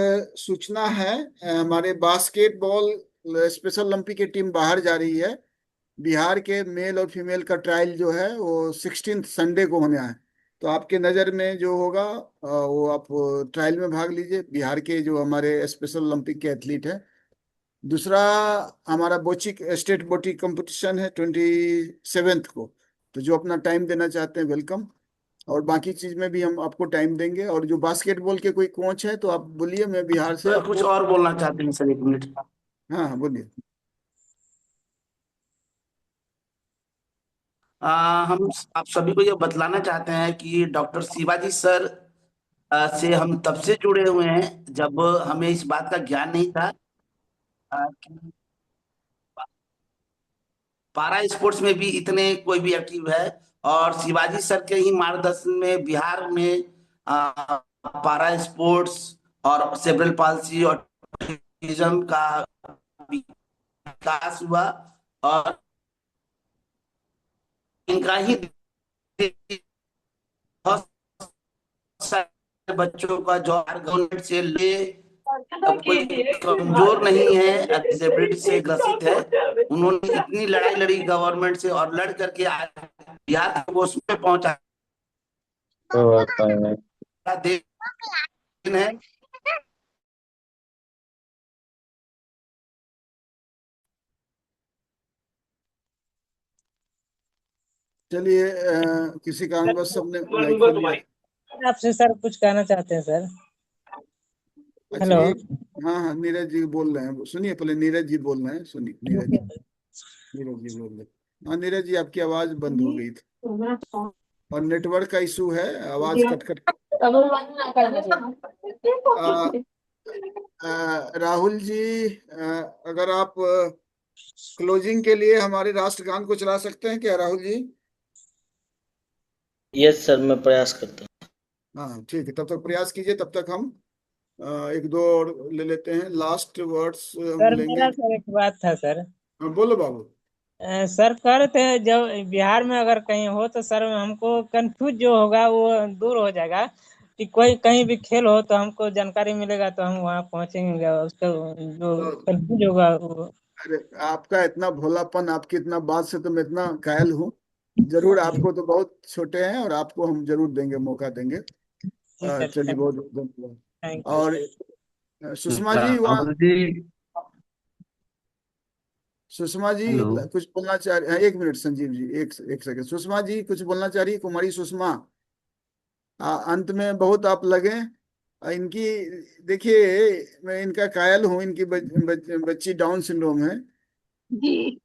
सूचना है, हमारे basketball special Olympic की team बाहर जा रही है। बिहार के मेल और फीमेल का ट्रायल जो है वो 16 संडे को होने है। तो आपके नज़र में जो होगा वो आप ट्रायल में भाग लीजिए, बिहार के जो हमारे स्पेशल ओलंपिक के एथलीट हैं। दूसरा, हमारा बोची स्टेट बोटी कंपटीशन है 27 को, तो जो अपना टाइम देना चाहते हैं वेलकम, और बाकी चीज में भी हम आपको टाइम देंगे। और जो बास्केटबॉल के कोई कोच है तो आप बोलिए, मैं बिहार से सर कुछ और बोलना चाहते हैं सर, एक मिनट। हाँ हाँ, बोलिए। हम आप सभी को ये बतलाना चाहते हैं कि डॉक्टर शिवाजी सर से हम तब से जुड़े हुए हैं जब हमें इस बात का ज्ञान नहीं था कि पारा स्पोर्ट्स में भी इतने कोई भी एक्टिव है, और शिवाजी सर के ही मार्गदर्शन में बिहार में पारा स्पोर्ट्स और सेरेब्रल पाल्सी और ऑटिज्म का विकास हुआ, और इनका ही बहुत सारे बच्चों का जो गवर्नमेंट से ले, अब कोई कमजोर नहीं है, डिसेबिलिटी से ग्रसित है, उन्होंने इतनी लड़ाई लड़ी गवर्नमेंट से और लड़ करके आज बिहार तक वो उसमें पहुंचा देन है। चलिए, किसी कारणवश सबने माइक खोल लिया। आपसे सर कुछ कहना चाहते हैं सर। अच्छा, हेलो। हाँ हाँ, नीरज जी बोल रहे हैं, सुनिए पहले, नीरज जी बोल रहे हैं, सुनिए। नीरज जी बोल रहे हैं। हाँ नीरज जी, आपकी आवाज बंद हो गई थी और नेटवर्क का इशू है, आवाज कट कट। राहुल जी, अगर आप क्लोजिंग के लिए हमारे राष्ट्रगान को चला सकते हैं क्या राहुल जी? यस सर, मैं प्रयास करता हूँ। हाँ ठीक है, तब तक प्रयास कीजिए, तब तक हम एक दो और ले लेते हैं, लास्ट वर्ड्स हम सर लेंगे। मेरा सर एक बात था सर। हाँ बोलो बाबू। सर कह रहे थे जब बिहार में अगर कहीं हो तो सर हमको कंफ्यूज जो होगा वो दूर हो जाएगा, कि कोई कहीं भी खेल हो तो हमको जानकारी मिलेगा तो हम वहाँ पहुँचेंगे, उसका जो कंफ्यूज होगा वो। अरे आपका इतना भोलापन, आपकी इतना बात से तो मैं इतना कायल हूँ, जरूर। आपको तो बहुत छोटे हैं और आपको हम जरूर देंगे, मौका देंगे। चलिए, बहुत धन्यवाद। और सुषमा जी, वहाँ सुषमा जी कुछ बोलना चाह रहे हैं? एक मिनट संजीव जी, एक सेकंड। सुषमा जी कुछ बोलना चाह रही है, कुमारी सुषमा। अंत में बहुत आप लगे इनकी, देखिए मैं इनका कायल हूँ, इनकी बच्ची डाउन सिंड्रोम है जी।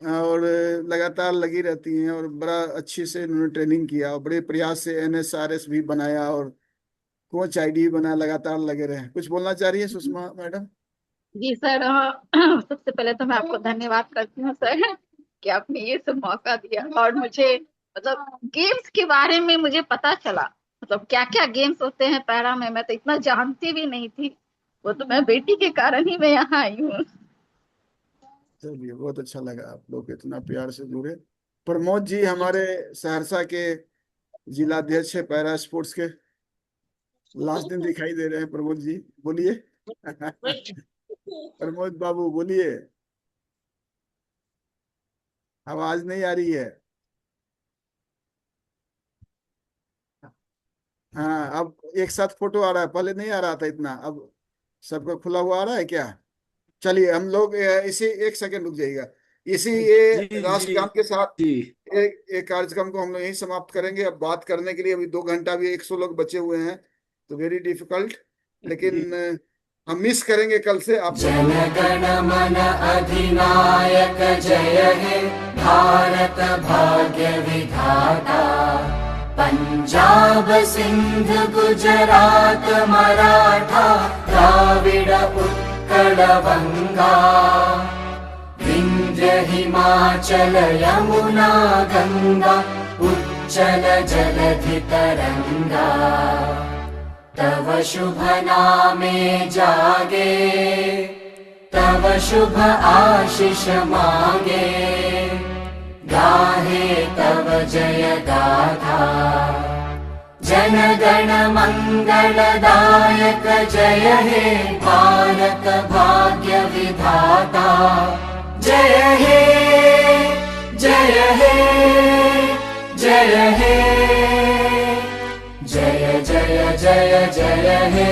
और लगातार लगी रहती हैं, और बड़ा अच्छी से इन्होंने ट्रेनिंग किया और बड़े प्रयास से NSRS भी बनाया और कोच ID बनाया, लगातार लगे रहे। कुछ बोलना चाह रही है सुषमा मैडम? जी सर, सबसे पहले तो मैं आपको धन्यवाद करती हूँ सर कि आपने ये सब मौका दिया, और मुझे मतलब गेम्स के बारे में मुझे पता चला, मतलब क्या क्या गेम्स होते हैं पैरा में, मैं तो इतना जानती भी नहीं थी। वो तो मैं बेटी के कारण ही मैं यहाँ आई हूँ। चलिए, बहुत अच्छा लगा आप लोग इतना प्यार से जुड़े। प्रमोद जी हमारे सहरसा के जिलाध्यक्ष है पैरा स्पोर्ट्स के, लास्ट दिन दिखाई दे रहे हैं। प्रमोद जी बोलिए। प्रमोद बाबू बोलिए, आवाज नहीं आ रही है। हाँ, अब एक साथ फोटो आ रहा है, पहले नहीं आ रहा था इतना, अब सबका खुला हुआ आ रहा है क्या? चलिए हम लोग इसी, एक सेकंड रुक जाइएगा, इसी ये जी राष्ट्रगान के साथ जी एक कार्यक्रम को हम लोग यहीं समाप्त करेंगे। अब बात करने के लिए अभी 2 घंटा भी 100 लोग बचे हुए हैं, तो वेरी डिफिकल्ट, लेकिन हम मिस करेंगे कल से आप। जन गण मन अधिनायक जय हे भारत भाग्य विधाता, पंजाब सिंध गुजरात मराठा द्राविड उत्कल बंगा, विंध्य हिमाचल यमुना गंगा उच्चल जलधि तरंगा, तव शुभ नामे जागे तव शुभ आशीष मांगे, गाहे तव जय गाथा, जन गण मंगलदायक जय हे भारत भाग्य विधाता, जय हे जय हे जय हे जय जय जय जय हे।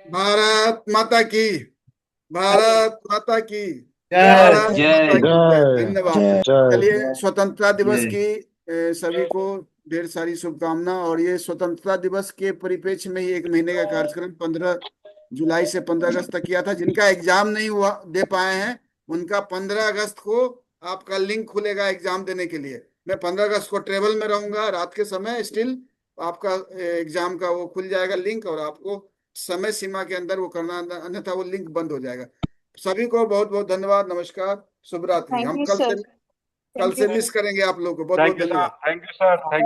भारत माता की, भारत माता की जय जय। धन्यवाद। जय। चलिए, स्वतंत्रता दिवस की सभी को ढेर सारी शुभकामना। और ये स्वतंत्रता दिवस के परिप्रेक्ष्य में ही 1 महीने का कार्यक्रम 15 जुलाई से 15 अगस्त तक किया था। जिनका एग्जाम नहीं हुआ, दे पाए हैं, उनका 15 अगस्त को आपका लिंक खुलेगा एग्जाम देने के लिए। मैं 15 अगस्त को ट्रेवल में रहूंगा रात के समय, स्टिल आपका एग्जाम का वो खुल जाएगा लिंक, और आपको समय सीमा के अंदर वो करना, अन्यथा वो लिंक बंद हो जाएगा। सभी को बहुत बहुत धन्यवाद, नमस्कार, शुभ रात्रि। हम कल से मिस करेंगे आप लोगों को। बहुत बहुत धन्यवाद। Thank you sir.